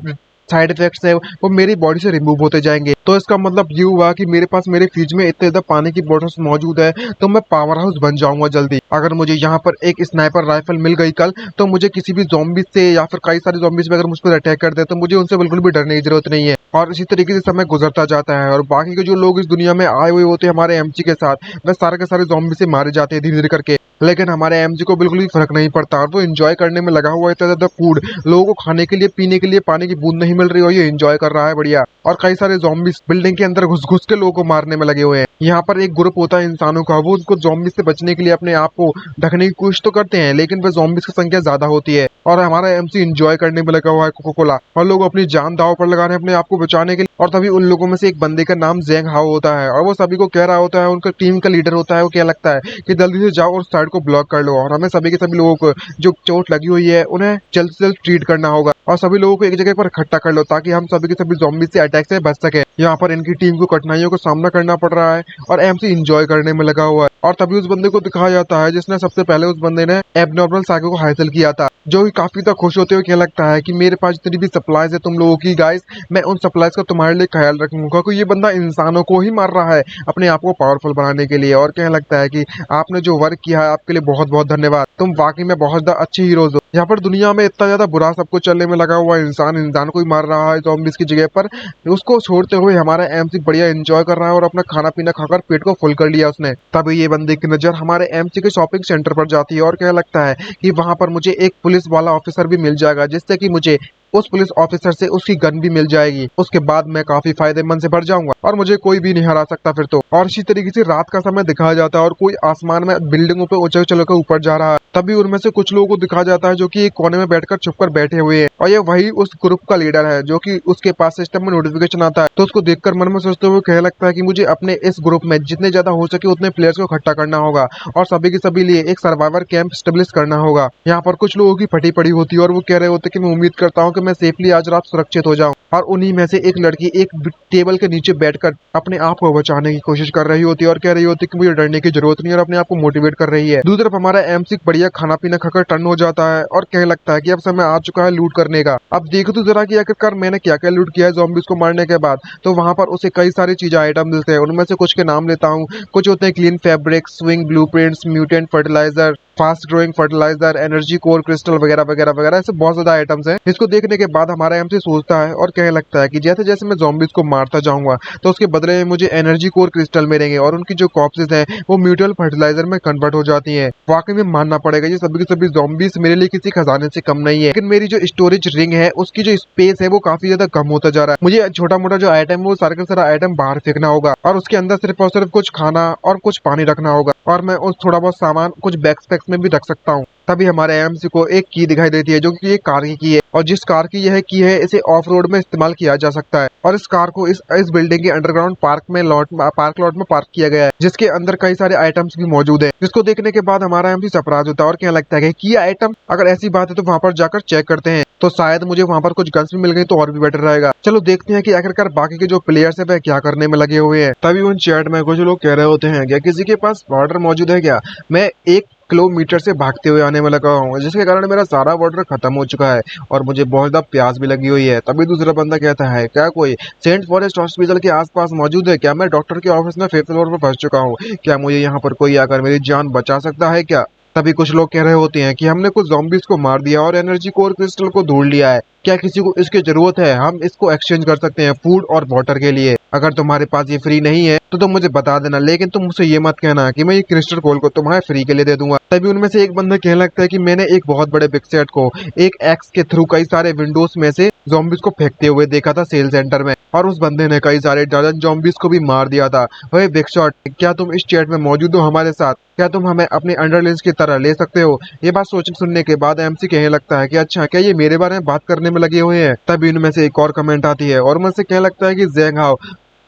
साइड इफेक्ट्स है वो मेरी बॉडी से रिमूव होते जाएंगे। तो इसका मतलब ये हुआ कि मेरे पास मेरे फ्रिज में इतने ज्यादा पानी की बोतल्स मौजूद है तो मैं पावर हाउस बन जाऊंगा जल्दी। अगर मुझे यहाँ पर एक स्नाइपर राइफल मिल गई कल तो मुझे किसी भी ज़ॉम्बीज से या फिर कई सारे ज़ॉम्बीज में अगर मुझ पर अटैक कर दे तो मुझे उनसे बिल्कुल भी डरने की जरूरत नहीं है। और इसी तरीके से समय गुजरता जाता है और बाकी के जो लोग इस दुनिया में आए हुए होते हैं हमारे एमजी के साथ, वह सारे के सारे ज़ॉम्बी से मारे जाते हैं धीरे धीरे करके। लेकिन हमारे एमजी को बिल्कुल भी फर्क नहीं पड़ता और वो एंजॉय करने में लगा हुआ है। इतना ज्यादा फूड लोगों को खाने के लिए पीने के लिए पानी की बूंद नहीं मिल रही हो, ये एंजॉय कर रहा है बढ़िया। और कई सारे ज़ॉम्बीज बिल्डिंग के अंदर घुस घुस के लोगों को मारने में लगे हुए हैं। यहाँ पर एक ग्रुप होता है इंसानों का, वो उनको ज़ॉम्बीज से बचने के लिए अपने आप को ढकने की कोशिश तो करते हैं लेकिन वह ज़ॉम्बीज की संख्या ज्यादा होती है। और हमारा एमसी एंजॉय करने में लगा हुआ है कोका कोला, और लोग अपनी जान दांव पर लगा रहे हैं अपने आप को बचाने के लिए। और तभी उन लोगों में से एक बंदे का नाम जेंग हाओ होता है और वो सभी को कह रहा होता है, उनका टीम का लीडर होता है, वो क्या लगता है कि जल्दी से जाओ और साइड को ब्लॉक कर लो और हमें सभी के सभी लोगों को जो चोट लगी हुई है उन्हें जल्द से जल्द ट्रीट करना होगा और सभी लोगों को एक जगह पर इकट्ठा कर लो ताकि हम सभी के सभी ज़ॉम्बी से अटैक से बच सके। यहाँ पर इनकी टीम को कठिनाइयों का सामना करना पड़ रहा है और एमसी एंजॉय करने में लगा हुआ है। और तभी उस बंदे को दिखाया जाता है जिसने सबसे पहले उस बंदे ने एबनॉर्मल साइको को हासिल किया था, जो कि काफी तक खुश होते हुए क्या लगता है कि मेरे पास जितनी भी सप्लाईज है तुम लोगों की गाइस, मैं उन सप्लाईज का तुम्हारे लिए ख्याल रखूंगा क्योंकि ये बंदा इंसानों को ही मार रहा है अपने आप को पावरफुल बनाने के लिए। और कहने लगता है कि आपने जो वर्क किया है आपके लिए बहुत बहुत धन्यवाद, तुम वाकई में बहुत ज्यादा अच्छे हीरोज हो। यहाँ पर दुनिया में इतना ज्यादा बुरा सब कुछ चलने में लगा हुआ इंसान इंसान को ही मार रहा है ज़ॉम्बीज की जगह पर, उसको छोड़ते हुए हमारा एमसी बढ़िया एंजॉय कर रहा है और अपना खाना पीना खाकर पेट को फुल कर लिया उसने। तभी ये बंदे की नजर हमारे एमसी के शॉपिंग सेंटर पर जाती है और क्या लगता है कि वहां पर मुझे एक पुलिस वाला ऑफिसर भी मिल जाएगा जिससे कि मुझे उस पुलिस ऑफिसर से उसकी गन भी मिल जाएगी। उसके बाद मैं काफी फायदेमंद से बढ़ जाऊंगा और मुझे कोई भी नहीं हरा सकता फिर तो। और इसी तरीके से रात का समय दिखाया जाता है और कोई आसमान में बिल्डिंगों पे ऊंचे चलकर ऊपर जा रहा है। तभी उनमें से कुछ लोगों को दिखाया जाता है जो कि एक कोने में बैठकर छुपकर बैठे हुए हैं और ये वही उस ग्रुप का लीडर है जो कि उसके पास सिस्टम में नोटिफिकेशन आता है। तो उसको देखकर मन में सोचते हुए कहने लगता है कि मुझे अपने इस ग्रुप में जितने ज्यादा हो सके उतने प्लेयर्स को इकट्ठा करना होगा और सभी के सभी लिए एक सर्वाइवर कैंप स्टेब्लिश करना होगा। यहाँ पर कुछ लोगों की फटी पड़ी होती है और वो कह रहे होते कि मैं उम्मीद करता हूँ कि मैं सेफली आज रात सुरक्षित हो जाऊं। और उन्हीं में से एक लड़की एक टेबल के नीचे बैठकर अपने आप को बचाने की कोशिश कर रही होती है और कह रही होती है कि मुझे डरने की जरूरत नहीं है और अपने आप को मोटिवेट कर रही है। दूसरी तरफ हमारा एमसी बढ़िया खाना पीना खाकर टर्न हो जाता है और कहने लगता है कि अब समय आ चुका है लूट करने का। अब देखो तो जरा कि आखिरकार मैंने क्या क्या लूट किया है ज़ॉम्बीज को मारने के बाद। तो वहां पर उसे कई सारी चीजें आइटम मिलते हैं, उनमें से कुछ के नाम लेता हूँ। कुछ होते हैं clean fabric, swing blueprints, mutant fertilizer, fast growing fertilizer, energy core crystal वगैरह वगैरह वगैरह, ऐसे बहुत ज्यादा आइटम्स हैं। इसको देखने के बाद हमारा एमसी सोचता है और कहने लगता है कि जैसे जैसे मैं ज़ॉम्बीज को मारता जाऊंगा तो उसके बदले में मुझे एनर्जी कोर क्रिस्टल मिलेंगे और उनकी जो कॉर्प्सेस हैं वो म्यूचुअल फर्टिलाइजर में कन्वर्ट हो जाती हैं। वाकई में मानना पड़ेगा ये सभी के सभी ज़ॉम्बीज मेरे लिए किसी खजाने से कम नहीं है, लेकिन मेरी जो स्टोरेज रिंग है उसकी जो स्पेस है वो काफी ज्यादा कम होता जा रहा है। मुझे छोटा मोटा जो आइटम है वो सारा का सारा आइटम बाहर फेंकना होगा और उसके अंदर सिर्फ और सिर्फ कुछ खाना और कुछ पानी रखना होगा और मैं उस थोड़ा बहुत सामान कुछ बैक्स पैक्स में भी रख सकता हूँ। तभी हमारे एमसी को एक की दिखाई देती है जो कि एक कार की है और जिस कार की यह की है इसे ऑफ रोड में इस्तेमाल किया जा सकता है और इस कार को इस बिल्डिंग के अंडरग्राउंड पार्क लॉट में पार्क किया गया है जिसके अंदर कई सारे आइटम्स भी मौजूद है। जिसको देखने के बाद हमारा एमसी सरप्राइज होता है और क्या लगता है कि आइटम अगर ऐसी बात है तो वहां पर जाकर चेक करते हैं, तो शायद मुझे वहां पर कुछ गन्स भी मिल गई तो और भी बेटर रहेगा। चलो देखते हैं कि आखिरकार बाकी के जो प्लेयर्स है वह क्या करने में लगे हुए हैं। तभी उन चैट में कुछ लोग कह रहे होते हैं क्या किसी के पास वाटर मौजूद है क्या, मैं 1 किलोमीटर से भागते हुए आने में लगा हूँ जिसके कारण मेरा सारा वाटर खत्म हो चुका है और मुझे बहुत ज्यादा प्यास भी लगी हुई है। तभी दूसरा बंदा कहता है क्या कोई सेंट फॉरेस्ट हॉस्पिटल के आसपास मौजूद है क्या, मैं डॉक्टर के ऑफिस में 5th फ्लोर पर फंस चुका हूँ, क्या मुझे यहाँ पर कोई आकर मेरी जान बचा सकता है क्या। तभी कुछ लोग कह रहे होते हैं कि हमने कुछ ज़ॉम्बीज को मार दिया और एनर्जी कोर क्रिस्टल को ढूंढ लिया है, क्या किसी को इसकी जरूरत है, हम इसको एक्सचेंज कर सकते हैं फूड और वाटर के लिए। अगर तुम्हारे पास ये फ्री नहीं है तो तुम मुझे बता देना, लेकिन तुम मुझसे ये मत कहना कि मैं ये क्रिस्टल कोल को तुम्हारे फ्री के लिए दे दूंगा। तभी उनमें से एक बंदा कहने लगता है कि मैंने एक बहुत बड़े बिग सेट को एक एक्स के थ्रू कई सारे विंडोज में से ज़ॉम्बीज को फेंकते हुए देखा था सेल सेंटर में, और उस बंदे ने कई सारे डजन ज़ॉम्बीज को भी मार दिया था। वही बिग शॉट, क्या तुम इस चैट में मौजूद हो हमारे साथ? क्या तुम हमें अपनी अंडरलिंस की तरह ले सकते हो? ये बात सोचने सुनने के बाद एमसी कहने लगता है कि अच्छा, क्या ये मेरे बारे में बात करने में लगे हुए हैं? तभी उनमें से एक और कमेंट आती है और मुझसे कहने लगता है कि ज़ेंग हाओ,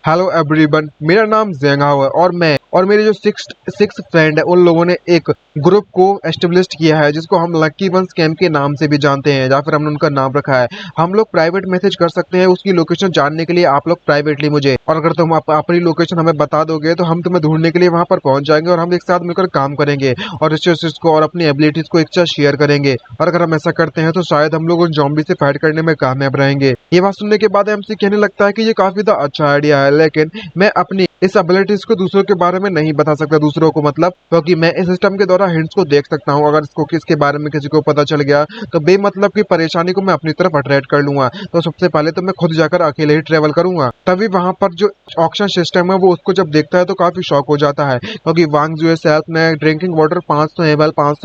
हेलो एवरीवन, मेरा नाम ज़ेंग हाओ है और मैं और मेरे जो सिक्स फ्रेंड है उन लोगों ने एक ग्रुप को एस्टेब्लिश किया है जिसको हम लकी वन स्कैम के नाम से भी जानते हैं, या फिर हमने उनका नाम रखा है। हम लोग प्राइवेट मैसेज कर सकते हैं उसकी लोकेशन जानने के लिए, आप लोग प्राइवेटली मुझे, और अगर तुम अपनी लोकेशन हमें बता दोगे तो हम तुम्हें ढूंढने के लिए वहां पर पहुंच जाएंगे और हम एक साथ मिलकर काम करेंगे और रिसोर्सेज को और अपनी एबिलिटीज को एक साथ शेयर करेंगे। और अगर हम ऐसा करते हैं तो शायद हम लोग उन जॉम्बी से फाइट करने में कामयाब रहेंगे। ये बात सुनने के बाद एमसी कहने लगता है कि ये काफी अच्छा आइडिया है, लेकिन मैं अपनी इस एबिलिटीज को दूसरों के बारे में नहीं बता सकता, दूसरों को मतलब, क्योंकि मैं इस सिस्टम के द्वारा हिंट्स को देख सकता हूँ। अगर इसको किसके बारे में किसी को पता चल गया तो बेमतलब की परेशानी को मैं अपनी तरफ अट्रैक्ट कर लूंगा। तो सबसे पहले तो मैं खुद जाकर अकेले ही ट्रेवल करूंगा। तभी वहां पर जो ऑक्शन सिस्टम है वो उसको जब देखता है तो काफी शॉक हो जाता है, क्योंकि वांग जुए सेल्फ ने ड्रिंकिंग वाटर 500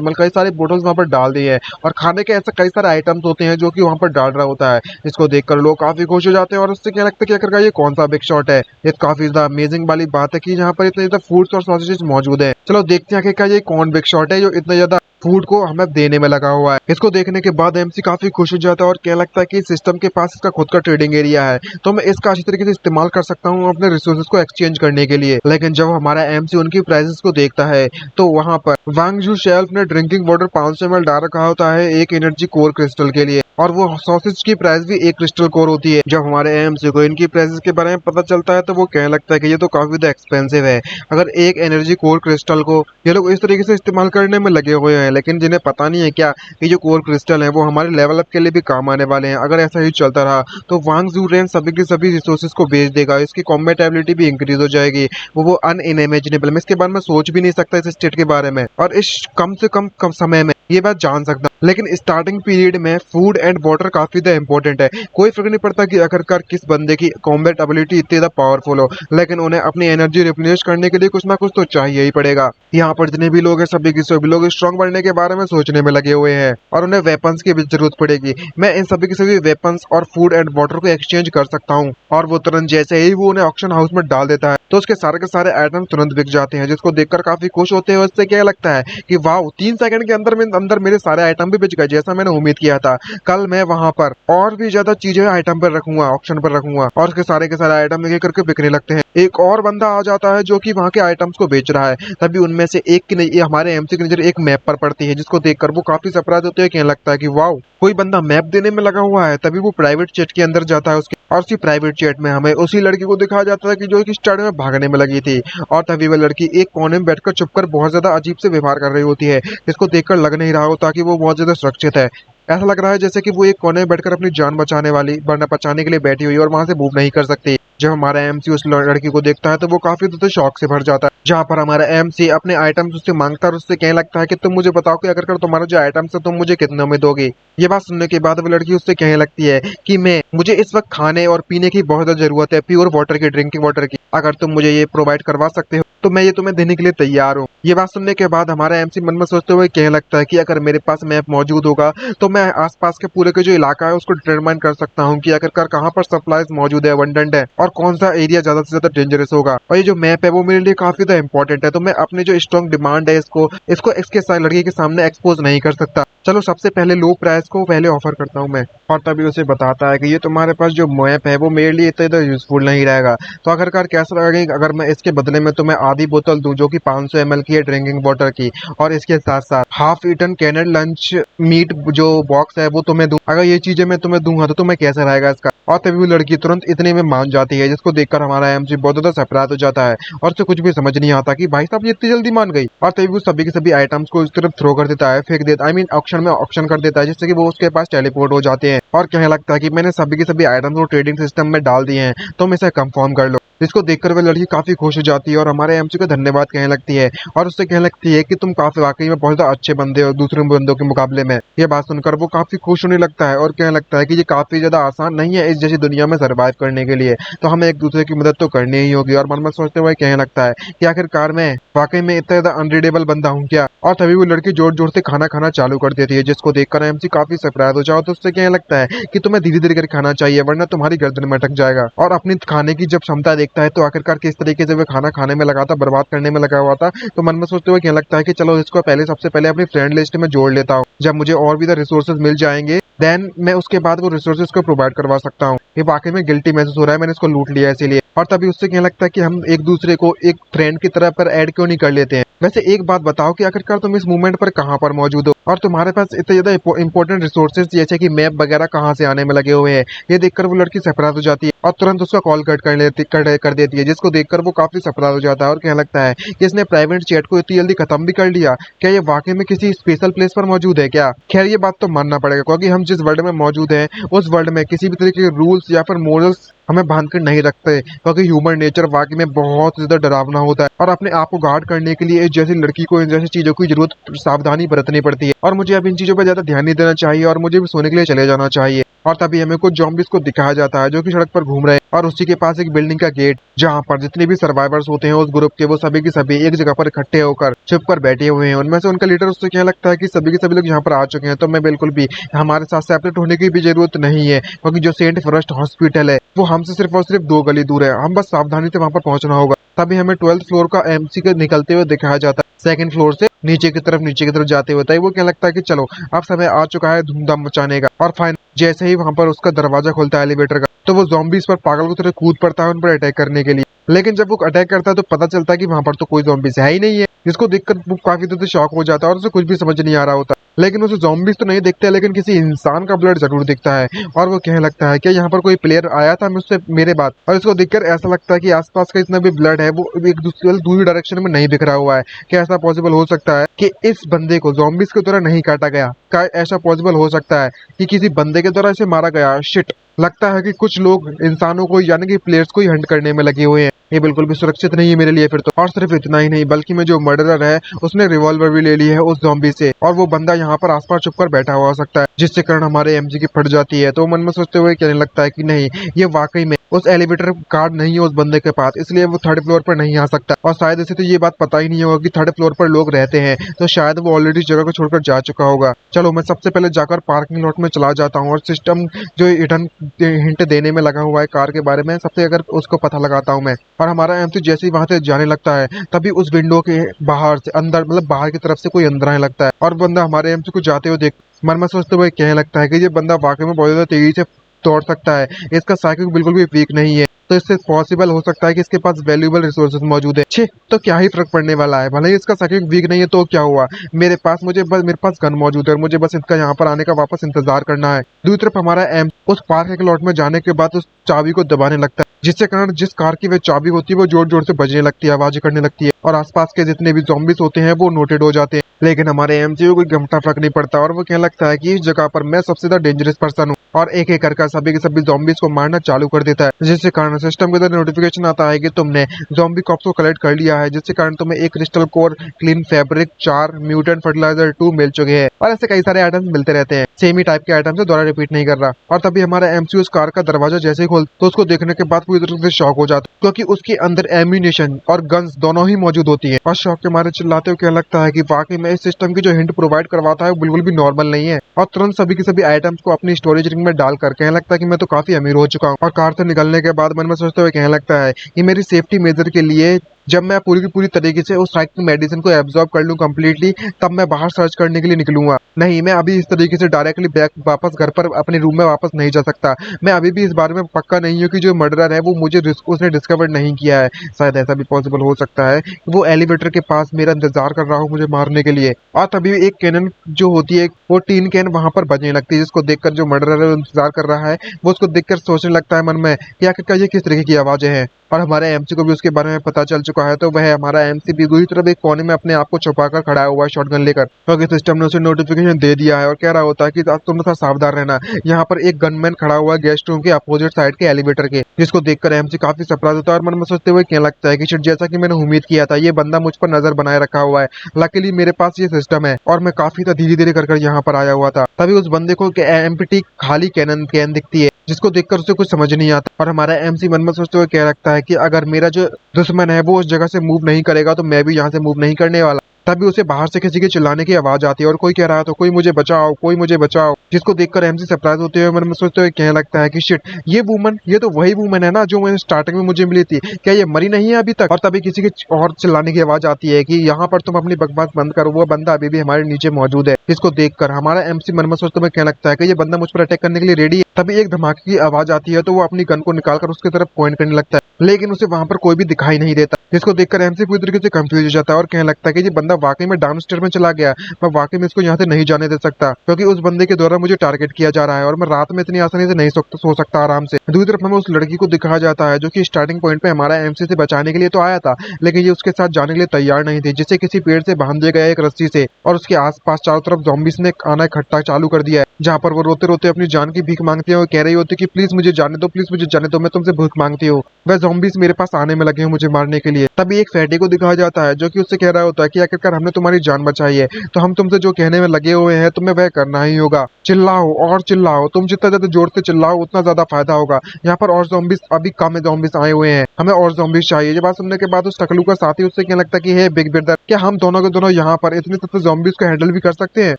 ml कई सारे बोटल्स वहां पर डाल दिए हैं, और खाने के ऐसे कई सारे आइटम्स होते हैं जो कि वहां पर डाल रहा होता है। इसको देखकर लोग काफी खुश हो जाते हैं और उससे क्या लगता है कि आखिरकार ये कौन सा बिग शॉट है। ये काफी ज्यादा अमेजिंग वाली बात है कि यहाँ पर इतने ज्यादा फूड्स और सॉसेजेस मौजूद है। चलो देखते हैं कि ये कौन बिग शॉट है जो इतना ज्यादा फूड को हमें देने में लगा हुआ है। इसको देखने के बाद एमसी काफी खुश हो जाता है और क्या लगता है कि सिस्टम के पास इसका खुद का ट्रेडिंग एरिया है, तो मैं इसका अच्छी तरीके से इस्तेमाल कर सकता हूँ अपने रिसोर्सेज को एक्सचेंज करने के लिए। लेकिन जब हमारा एमसी उनकी प्राइसेस को देखता है तो वहां पर वांग जू शेल्फ ने ड्रिंकिंग वाटर 500 ml डाल रखा होता है एक एनर्जी कोर क्रिस्टल के लिए, और वो सॉसेज की प्राइस भी एक क्रिस्टल कोर होती है। जब हमारे एमसी को इनकी प्राइसेस के बारे में पता चलता है तो वो कहने लगता है कि ये तो काफी ज्यादा एक्सपेंसिव है। अगर एक एनर्जी कोर क्रिस्टल को ये लोग इस तरीके से इस्तेमाल करने में लगे हुए हैं, लेकिन जिन्हें पता नहीं है क्या कि जो कोर क्रिस्टल है वो हमारे लेवल अप के लिए भी काम आने वाले हैं। अगर ऐसा ही चलता रहा तो वांग जू रेन सभी के सभी रिसोर्सेज को बेच देगा, इसकी कॉम्बैट एबिलिटी भी इंक्रीज हो जाएगी, वो अनइमेजिनेबल। मैं इसके बारे में सोच भी नहीं सकता इस स्टेट के बारे में, और इस कम समय में ये बात जान सकता। लेकिन स्टार्टिंग पीरियड में फूड एंड वाटर काफी ज्यादा इंपॉर्टेंट है। कोई फर्क नहीं पड़ता कि आखिरकार किस बंदे की कॉम्बैट एबिलिटी इतनी ज्यादा पावरफुल हो, लेकिन उन्हें अपनी एनर्जी रिप्लेनिश करने के लिए कुछ ना कुछ तो चाहिए ही पड़ेगा। यहाँ पर जितने भी लोग हैं सभी के सभी लोग स्ट्रॉन्ग बनने के बारे में सोचने में लगे हुए हैं, और उन्हें वेपन्स की भी जरूरत पड़ेगी। मैं इन सभी के सभी वेपन्स और फूड एंड वाटर को एक्सचेंज कर सकता हूँ, और वो तुरंत जैसे ही वो उन्हें ऑक्शन हाउस में डाल देता है तो उसके सारे के सारे आइटम तुरंत बिक जाते हैं, जिसको देखकर काफी खुश होते हैं। उससे क्या लगता है कि वाह, 3 सेकंड के अंदर मेरे सारे आइटम भी बिक गए, जैसा मैंने उम्मीद किया था। कल मैं वहां पर और भी ज्यादा चीजें आइटम पर रखूंगा, ऑक्शन पर रखूंगा, और उसके सारे के सारे आइटम एक करके बिकने लगते हैं। एक और बंदा आ जाता है जो कि वहां के आइटम्स को बेच रहा है। तभी उनमें से एक की हमारे एमसी की नजर एक मैप पर पड़ती है, जिसको देखकर वो काफी सरप्राइज होते हैं। कहने लगता है कि वाह, कोई बंदा मैप देने में लगा हुआ है। तभी वो प्राइवेट चैट के अंदर जाता है उसके, और उसी प्राइवेट चैट में हमें उसी लड़की को दिखाया जाता है कि जो कि स्टार्टिंग में भागने में लगी थी, और तभी वह लड़की एक कोने में बैठकर चुपकर बहुत ज्यादा अजीब से व्यवहार कर रही होती है, जिसको देखकर लग नहीं रहा होता कि वो बहुत ज्यादा सुरक्षित है। ऐसा लग रहा है जैसे कि वो एक कोने में बैठकर अपनी जान बचाने के लिए बैठी हुई है और वहां से मूव नहीं कर सकती। जब हमारा एमसी उस लड़की को देखता है तो वो काफी ज्यादा शौक से भर जाता है, जहाँ पर हमारा एमसी अपने आइटम्स उससे मांगता है और उससे कहने लगता है कि तुम मुझे बताओ कि अगर तुम्हारा जो आइटम्स है तुम मुझे कितने में दोगे। ये बात सुनने के बाद वो लड़की उससे कहने लगती है कि मुझे इस वक्त खाने और पीने की बहुत ज्यादा जरूरत है, प्योर वाटर की, ड्रिंकिंग वाटर की। अगर तुम मुझे ये प्रोवाइड करवा सकते हो तो मैं ये तुम्हें देने के लिए तैयार हूँ। ये बात सुनने के बाद हमारा एमसी मन में सोचते हुए कहने लगता है कि अगर मेरे पास मैप मौजूद होगा तो मैं आसपास के पूरे के जो इलाका है उसको डिटरमाइन कर सकता हूँ कि आखिरकार कहाँ पर सप्लाईज मौजूद है, अबंडेंट है, और कौन सा एरिया ज्यादा से ज्यादा डेंजरस होगा। और ये जो मैप है वो मेरे लिए काफी ज्यादा इंपॉर्टेंट है, तो मैं अपनी जो स्ट्रॉन्ग डिमांड है इसको इसके लड़की के सामने एक्सपोज नहीं कर सकता। चलो सबसे पहले लो प्राइस को पहले ऑफर करता हूँ मैं। और तभी उसे बताता है कि ये तुम्हारे पास जो मैप है वो मेरे लिए इतना यूजफुल नहीं रहेगा, तो आखिरकार कैसा लगेगा अगर मैं इसके बदले में तुम्हें आधी बोतल दूं जो कि 500 ml की है ड्रिंकिंग वाटर की, और इसके साथ साथ half eaten canned lunch meat जो बॉक्स है वो तुम्हें दूं। अगर ये चीजें मैं तुम्हें दूंगा तो तुम्हें कैसा रहेगा इसका। और तभी वो लड़की तुरंत इतने में मान जाती है, जिसको देखकर हमारा एमसी बहुत ज्यादा सरप्राइज हो जाता है और उसे कुछ भी समझ नहीं आता कि भाई साहब ये इतनी जल्दी मान गई। और तभी वो सभी के सभी आइटम्स को इस तरफ थ्रो कर देता है, फेंक देता है, ऑक्शन में ऑक्शन कर देता है, जिससे कि वो उसके पास टेलीपोर्ट हो जाते हैं। और कहने लगता है कि मैंने सभी के सभी आइटम्स को ट्रेडिंग सिस्टम में डाल दिए हैं, तुम इसे कंफर्म कर लो। जिसको देखकर वह लड़की काफी खुश हो जाती है और हमारे एमसी को धन्यवाद कहने लगती है और उससे कहने लगती है कि तुम काफी वाकई में बहुत ज्यादा अच्छे बंदे हो दूसरे बंदों के मुकाबले में। ये बात सुनकर वो काफी खुश होने लगता है और कहने लगता है कि ये काफी ज्यादा आसान नहीं है इस जैसी दुनिया में सर्वाइव करने के लिए, तो हमें एक दूसरे की मदद तो करनी ही होगी। और मन में सोचते हुए कहने लगता है कि आखिरकार मैं वाकई में इतना ज्यादा अनरीडेबल बंदा हूँ क्या। और तभी वो लड़की जोर जोर से खाना खाना चालू कर देती है, जिसको देखकर एमसी काफी सरप्राइज हो जाओ तो उससे कहने लगता है कि तुम्हें धीरे धीरे करके खाना चाहिए वरना तुम्हारी गर्दन में अटक जाएगा। और अपनी खाने की जब क्षमता देखता है तो आखिरकार किस तरीके से वो खाना खाने में लगा था, बर्बाद करने में लगा हुआ था, तो मन में सोचते हुए कहने लगता है कि चलो इसको पहले सबसे पहले अपनी फ्रेंड लिस्ट में जोड़ लेता हूँ। जब मुझे और भी रिसोर्सेज मिल जाएंगे देन मैं उसके बाद वो रिसोर्सेज को प्रोवाइड करवा सकता हूँ। ये वाकई में गिल्टी महसूस हो रहा है, मैंने इसको लूट लिया इसीलिए। और तभी उससे कहने लगता है कि हम एक दूसरे को एक फ्रेंड की तरह पर ऐड क्यों नहीं कर लेते हैं। वैसे एक बात बताओ कि आखिरकार तुम इस मूवमेंट पर कहाँ पर मौजूद हो और तुम्हारे पास इतने ज्यादा इंपॉर्टेंट रिसोर्सेज जैसे कि मैप वगैरह कहाँ से आने में लगे हुए हैं। ये देखकर वो लड़की सरप्राइज हो जाती है और तुरंत उसका कॉल कट कर देती है, जिसको देखकर वो काफी सरप्राइज हो जाता है और कहने लगता है कि इसने प्राइवेट चैट को इतनी जल्दी खत्म भी कर लिया, क्या ये वाकई में किसी स्पेशल प्लेस पर मौजूद है क्या। खैर ये बात तो मानना पड़ेगा क्योंकि हम जिस वर्ल्ड में मौजूद हैं उस वर्ल्ड में किसी भी तरीके के रूल्स या फिर मोरल्स हमें बांध कर नहीं रखते, क्योंकि ह्यूमन नेचर वाकई में बहुत ज्यादा डरावना होता है और अपने आप को गार्ड करने के लिए इस जैसी लड़की को इन जैसी चीजों की जरूरत सावधानी बरतनी पड़ती है। और मुझे अब इन चीजों पर ज्यादा ध्यान नहीं देना चाहिए और मुझे भी सोने के लिए चले जाना चाहिए। और तभी हमें कुछ जॉम्बिस को दिखाया जाता है जो कि सड़क पर घूम रहे हैं और उसी के पास एक बिल्डिंग का गेट जहाँ पर जितने भी सर्वाइवर्स होते हैं उस ग्रुप के वो सभी के सभी एक जगह पर इकट्ठे होकर चुप कर बैठे हुए हैं। उनमें से उनका लीडर उससे क्या लगता है कि सभी के सभी लोग यहाँ पर आ चुके हैं तो मैं बिल्कुल भी हमारे साथ सेपरेट होने की भी जरूरत नहीं है, क्योंकि जो सेंट फॉरेस्ट हॉस्पिटल है वो हमसे सिर्फ और सिर्फ 2 गली दूर है, हम बस सावधानी से वहां पर पहुंचना होगा। तभी हमें 12th फ्लोर का एमसी के निकलते हुए दिखाया जाता है सेकंड फ्लोर से नीचे की तरफ जाते हुए। वो क्या लगता है कि चलो अब समय आ चुका है धूमधाम मचाने का। और फाइन जैसे ही वहां पर उसका दरवाजा खुलता है एलिवेटर का तो वो ज़ॉम्बीज़ पर पागल की तरह कूद पड़ता है उन पर अटैक करने के लिए। लेकिन जब वो अटैक करता है तो पता चलता है कि वहां पर तो कोई ज़ॉम्बीज़ है ही नहीं है, जिसको देखकर वो काफी ज्यादा शॉक हो जाता है और उसे कुछ भी समझ नहीं आ रहा होता। लेकिन उसे ज़ॉम्बीज़ तो नहीं दिखते लेकिन किसी इंसान का ब्लड जरूर दिखता है और वो कहने लगता है कि यहाँ पर कोई प्लेयर आया था मुझसे मेरे बाद। और इसको देखकर ऐसा लगता है कि आसपास का जितना भी ब्लड है वो एक दूसरे दूसरी डायरेक्शन में नहीं बिखरा हुआ है। क्या ऐसा पॉसिबल हो सकता है कि इस बंदे को ज़ॉम्बीज़ की तरह नहीं काटा गया? क्या ऐसा पॉसिबल हो सकता है कि किसी बंदे के द्वारा इसे मारा गया? शिट, लगता है कि कुछ लोग इंसानों को यानी कि प्लेयर्स को ही हंट करने में लगे हुए हैं। ये बिल्कुल भी सुरक्षित नहीं है मेरे लिए फिर तो। और सिर्फ इतना ही नहीं बल्कि मैं जो मर्डरर है उसने रिवॉल्वर भी ले ली है उस ज़ॉम्बी से और वो बंदा यहाँ पर आसपास छुपकर बैठा हुआ हो सकता है, जिससे कारण हमारे एमजी की फट जाती है। तो मन में सोचते हुए कहने लगता है कि नहीं, ये वाकई में उस एलिवेटर कार्ड नहीं है उस बंदे के पास, इसलिए वो 3rd फ्लोर पर नहीं आ सकता। और शायद इसे तो ये बात पता ही नहीं होगा कि 3rd फ्लोर पर लोग रहते हैं, तो शायद वो ऑलरेडी जगह को छोड़कर जा चुका होगा। चलो मैं सबसे पहले जाकर पार्किंग लॉट में चला जाता हूँ और सिस्टम जो हिडन हिंट देने में लगा हुआ है कार के बारे में सबसे अगर उसको पता लगाता हूँ मैं। और हमारा एमसी जैसे ही वहां से जाने लगता है तभी उस विंडो के बाहर से अंदर मतलब बाहर की तरफ से कोई अंदर आने लगता है और बंदा हमारे एमसी को जाते हुए देख मन में सोचते हुए कहने लगता है कि ये बंदा वाकई में बहुत ज्यादा तेजी से तोड़ सकता है, इसका साइकिल बिल्कुल भी वीक नहीं है, तो इससे पॉसिबल हो सकता है कि इसके पास वैल्यूएबल रिसोर्सेज मौजूद है। छे, तो क्या ही फर्क पड़ने वाला है, भले ही इसका साइकिल वीक नहीं है तो क्या हुआ, मेरे पास गन मौजूद है और मुझे बस इसका यहाँ पर आने का वापस इंतजार करना है। दूसरी तरफ हमारा एम उस पार्क के लॉट में जाने के बाद उस चाबी को दबाने लगता है, जिससे कारण जिस कार की वह चाबी होती है वो जोर जोर से बजने लगती है, आवाज करने लगती है और आसपास के जितने भी ज़ॉम्बीज़ होते हैं वो नोटेड हो जाते हैं। लेकिन हमारे एमसी को कोई घंटा फर्क नहीं पड़ता और वो कहने लगता है कि इस जगह पर मैं सबसे ज्यादा डेंजरस पर्सन हूँ और एक एक करके सभी के सभी ज़ॉम्बीज़ को मारना चालू कर देता है, जिससे कारण सिस्टम के अंदर नोटिफिकेशन आता है कि तुमने ज़ॉम्बी कॉप्स को कलेक्ट कर लिया है, जिससे कारण तुम्हें 1 crystal core, clean fabric, 4 mutant fertilizer 2 मिल चुके हैं। और ऐसे कई सारे आइटम्स मिलते रहते हैं, सेम ही टाइप के आइटम्स है, दोबारा रिपीट नहीं कर रहा। और तभी हमारा एमसी उस कार का दरवाजा जैसे ही खोल तो उसको देखने के बाद पूरी तरह से शॉक हो जाता है, क्योंकि उसके अंदर एम्यूनेशन और गन्स दोनों ही मौजूद होती है। और शॉक के मारे चिल्लाते हुए क्या लगता है कि वाकई में इस सिस्टम की जो हिंट प्रोवाइड करवाता है वो बिल्कुल भी नॉर्मल नहीं है। और तुरंत सभी के सभी आइटम्स को अपनी स्टोरेज रिंग में डाल कर कहने लगता है कि मैं तो काफी अमीर हो चुका हूँ। और कार से निकलने के बाद मन में सोचते हुए कहने लगता है कि मेरी सेफ्टी मेजर के लिए जब मैं पूरी की पूरी तरीके से उस साइट की मेडिसिन को एब्जॉर्ब कर लूं कम्प्लीटली, तब मैं बाहर सर्च करने के लिए निकलूंगा। नहीं, मैं अभी इस तरीके से डायरेक्टली बैक वापस घर पर अपने रूम में वापस नहीं जा सकता। मैं अभी भी इस बारे में पक्का नहीं हूँ कि जो मर्डरर है वो मुझे उसने डिस्कवर नहीं किया है। शायद ऐसा भी पॉसिबल हो सकता है कि वो एलिवेटर के पास मेरा इंतजार कर रहा हो मुझे मारने के लिए। और तभी एक कैनन जो होती है वो टीन कैन वहां पर बजने लगती है, जिसको देखकर जो मर्डरर इंतजार कर रहा है वो उसको देखकर सोचने लगता है मन में कि आखिरकार ये किस तरीके की आवाजें हैं। और हमारे एमसी को भी उसके बारे में पता चल चुका है। तो वह हमारा एमसी भी दूसरी तरफ एक कोने में अपने आप को छुपाकर खड़ा हुआ है शॉटगन लेकर, क्योंकि सिस्टम ने उसे नोटिफिकेशन दे दिया है और कह रहा होता है कि तुम थोड़ा सावधान रहना। यहाँ पर एक गनमैन खड़ा हुआ है गेस्ट रूम के अपोजिट साइड के एलिवेटर के, जिसको देखकर एमसी काफी सरप्राइज होता है और मन में सोचते हुए क्या लगता है कि शिट, जैसा कि मैंने उम्मीद किया था, ये बंदा मुझ पर नजर बनाए रखा हुआ है। लकीली मेरे पास ये सिस्टम है और मैं काफी धीरे धीरे कर यहाँ पर आया हुआ था। तभी उस बंदे को एम्प्टी खाली कैन दिखती है, जिसको देखकर उसे कुछ समझ नहीं आता और हमारा एमसी मन में सोचते हुए क्या रखता है कि अगर मेरा जो दुश्मन है वो उस जगह से मूव नहीं करेगा तो मैं भी यहाँ से मूव नहीं करने वाला। तभी उसे बाहर से किसी के चिल्लाने की आवाज आती है और कोई कह रहा है तो कोई मुझे बचाओ, कोई मुझे बचाओ, जिसको देखकर एमसी सरप्राइज होते हुए मन में सोचते हुए कहने लगता है कि शिट, ये वुमन, ये तो वही वुमन है ना जो मैंने स्टार्टिंग में मुझे मिली थी, क्या ये मरी नहीं है अभी तक? और तभी किसी के और चिल्लाने की आवाज आती है कि यहाँ पर तुम अपनी बकवास बंद करो, वो बंदा अभी भी हमारे नीचे मौजूद है। जिसको देखकर हमारा एमसी मन में सोचते हुए कहने लगता है कि ये बंदा मुझ पर अटैक करने के लिए रेडी है। तभी एक धमाके की आवाज आती है तो वो अपनी गन को निकालकर उसकी तरफ पॉइंट करने लगता है, लेकिन उसे वहां पर कोई भी दिखाई नहीं देता। जिसको देखकर एमसी पूरी तरीके से कंफ्यूज हो जाता है और कहने लगता है कि ये बंदा वाकई में डाउनस्टेयर में चला गया, मैं वाकई में इसको यहाँ से नहीं जाने दे सकता, क्योंकि उस बंदे के द्वारा मुझे टारगेट किया जा रहा है और मैं रात में इतनी आसानी से नहीं सो सकता आराम से। दूसरी तरफ हमें उस लड़की को दिखाया जाता है जो कि स्टार्टिंग पॉइंट पे हमारा एमसी से बचाने के लिए तो आया था, लेकिन ये उसके साथ जाने के लिए तैयार नहीं थी, जिसे किसी पेड़ से बांध दिया गया एक रस्सी से, और उसके आसपास चारों तरफ ज़ॉम्बीज़ ने आना इकट्ठा चालू कर दिया है, जहाँ पर वो रोते रोते अपनी जान की भीख मांगती है और कह रही होती है कि प्लीज मुझे जाने दो, प्लीज मुझे जाने दो, मैं तुमसे भीख मांगती हूँ। वह ज़ॉम्बीज़ मेरे पास आने में लगे हैं मुझे मारने के लिए। तभी एक फैटी को दिखाया जाता है जो कि उससे कह रहा होता है कि आखिरकार हमने तुम्हारी जान बचाई है तो हम तुमसे जो कहने में लगे हुए हैं तुम्हें वह करना ही होगा। चिल्लाओ और चिल्लाओ, तुम जितना ज्यादा जोर से चिल्लाओ उतना ज्यादा फायदा होगा। यहाँ पर और ज़ॉम्बीज़ अभी कम ज़ॉम्बीज़ आए हुए हैं, हमें और ज़ॉम्बीज़ चाहिए। ये बात सुनने के बाद उस टकलू का साथी उससे क्या लगता है कि हे बिग ब्रदर, क्या हम दोनों के दोनों यहाँ पर इतने तत्व ज़ॉम्बीज़ को हैंडल भी कर सकते हैं?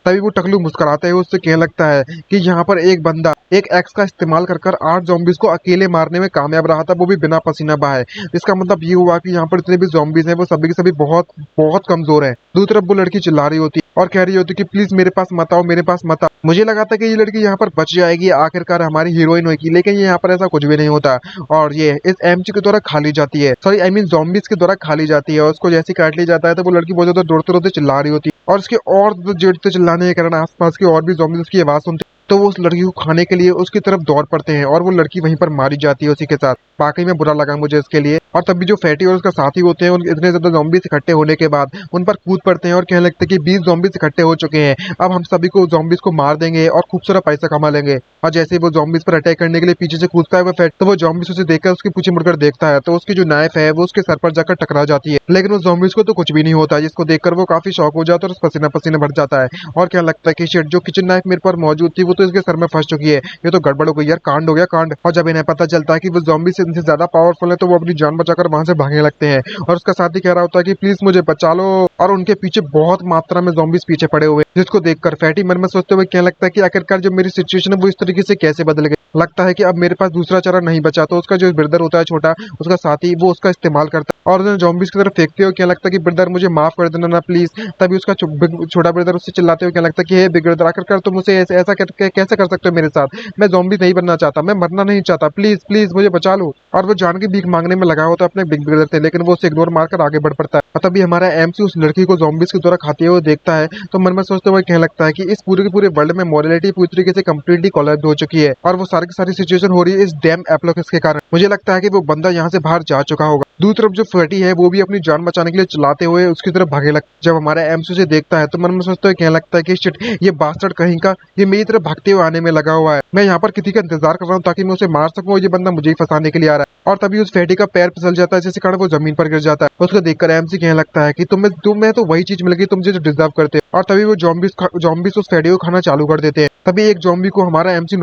तभी वो टकलू मुस्कुराते हुए उससे कहने लगता है कि यहाँ पर एक बंदा एक एक्स का इस्तेमाल कर 8 ज़ॉम्बीज़ को अकेले मारने में कामयाब रहा था, वो भी बिना पसीना बहाए। इसका मतलब ये हुआ कि यहाँ पर जितने भी ज़ॉम्बीज़ हैं वो सभी के सभी बहुत बहुत कमजोर हैं। दूसरी तरफ वो लड़की चिल्ला रही होती और कह रही होती कि प्लीज मेरे पास मत आओ, मेरे पास मत आओ। मुझे लगा था कि ये लड़की यहाँ पर बच जाएगी, आखिरकार हमारी हीरोइन होगी, लेकिन ये यहाँ पर ऐसा कुछ भी नहीं होता और ये इस एमजी के द्वारा खा ली जाती है, सॉरी आई मीन ज़ॉम्बीज़ के द्वारा खा ली जाती है और उसको जैसे काट लिया जाता है तो वो लड़की बहुत ज्यादा रोते रोते चिल्ला रही होती है और उसके और जोर से चिल्लाने के कारण आसपास के और भी ज़ॉम्बीज़ उसकी आवाज सुनते तो वो उस लड़की को खाने के लिए उसकी तरफ दौड़ पड़ते हैं और वो लड़की वहीं पर मारी जाती है उसी के साथ। वाकई में बुरा लगा मुझे इसके लिए। और तभी जो फैटी और उसका साथी होते हैं इतने ज्यादा ज़ॉम्बीज़ इकट्ठे होने के बाद उन पर कूद पड़ते हैं और कहने लगते हैं कि 20 ज़ॉम्बीज़ इकट्ठे हो चुके हैं, अब हम सभी को ज़ॉम्बीज़ को मार देंगे और खूब सारा पैसा कमा लेंगे। और जैसे ही वो ज़ॉम्बीज़ पर अटैक करने के लिए पीछे से कूदता है वो फैट, तो वो ज़ॉम्बीज़ उसे देखकर उसके पीछे मुड़कर देखता है तो उसकी जो नाइफ है वो उसके सर पर जाकर टकरा जाती है, लेकिन उस ज़ॉम्बीज़ को तो कुछ भी नहीं होता, जिसको देखकर वो काफी शॉक हो जाता है और पसीना पसीना भर जाता है और क्या लगता है कि शिट, जो किचन नाइफ मेरे पर मौजूद थी वो तो इसके सर में फंस चुकी है, ये तो गड़बड़ हो गई यार, कांड हो गया कांड। और जब इन्हें पता चलता है कि वो ज़ॉम्बी से इनसे ज्यादा पावरफुल है तो वो अपनी जान बचाकर वहां से भागने लगते हैं और उसका साथी कह रहा होता है कि प्लीज मुझे बचा लो, और उनके पीछे बहुत मात्रा में ज़ॉम्बीज़ पीछे पड़े हुए, जिसको देखकर फैटी मन में सोचते हुए क्या लगता है कि आखिरकार जो मेरी सिचुएशन है वो इस तरीके से कैसे बदल गई। लगता है कि अब मेरे पास दूसरा चारा नहीं बचा, तो उसका जो ब्रदर होता है छोटा, उसका साथी, वो उसका इस्तेमाल करता है और उन्हें ज़ॉम्बीज़ की तरफ फेंकते हुए क्या लगता है कि ब्रदर मुझे माफ कर देना ना प्लीज। तभी उसका छोटा ब्रदर उससे चिल्लाते हुए क्या लगता है कि हे बिग ब्रदर, आखिरकार तुम मुझे ऐसा कैसे कर सकते हो मेरे साथ, मैं ज़ॉम्बी नहीं बनना चाहता, मैं मरना नहीं चाहता, प्लीज प्लीज मुझे बचा लो। और वो जान की भीख मांगने में लगा होता है अपने बिग ब्रदर से, लेकिन वो उसे इग्नोर मारकर आगे बढ़ पड़ता है। और तभी हमारा एमसी उस लड़की को ज़ॉम्बीज़ के द्वारा खाते हुए देखता है तो मन में सोचते हुए कहने लगता है कि इस पूरे के पूरे वर्ल्ड में मोरालिटी पूरी तरीके से कंप्लीटली कोलैप्स हो चुकी है और वो सारी की सारी सिचुएशन हो रही है इस डैम एप्लोकस के कारण। मुझे लगता है कि वो बंदा यहाँ से बाहर जा चुका होगा। दूसरी तरफ जो फैटी है वो भी अपनी जान बचाने के लिए चलाते हुए उसकी तरफ भागे लगता है। जब हमारा एमसी से देखता है तो मन में सोचते हुए कहने लगता है कि शिट, ये बास्टर्ड कहीं का ये मेरी तरफ भागते हुए आने में लगा हुआ है, मैं यहाँ पर किसी का इंतजार कर रहा हूँ ताकि मैं उसे मार सकूं और ये बंदा मुझे ही फंसाने के लिए आ रहा है। और तभी उस फैटी का पैर फिसल जाता है जिसके कारण वो जमीन पर गिर जाता है। उसको देखकर एमसी कहने लगता है कि तुम्हें तो वही चीज मिल गई तुम जो डिजर्व करते हो। और तभी वो ज़ॉम्बीज़ उस फैटी को खाना चालू कर देते हैं। तभी एक ज़ॉम्बी को हमारा एमसी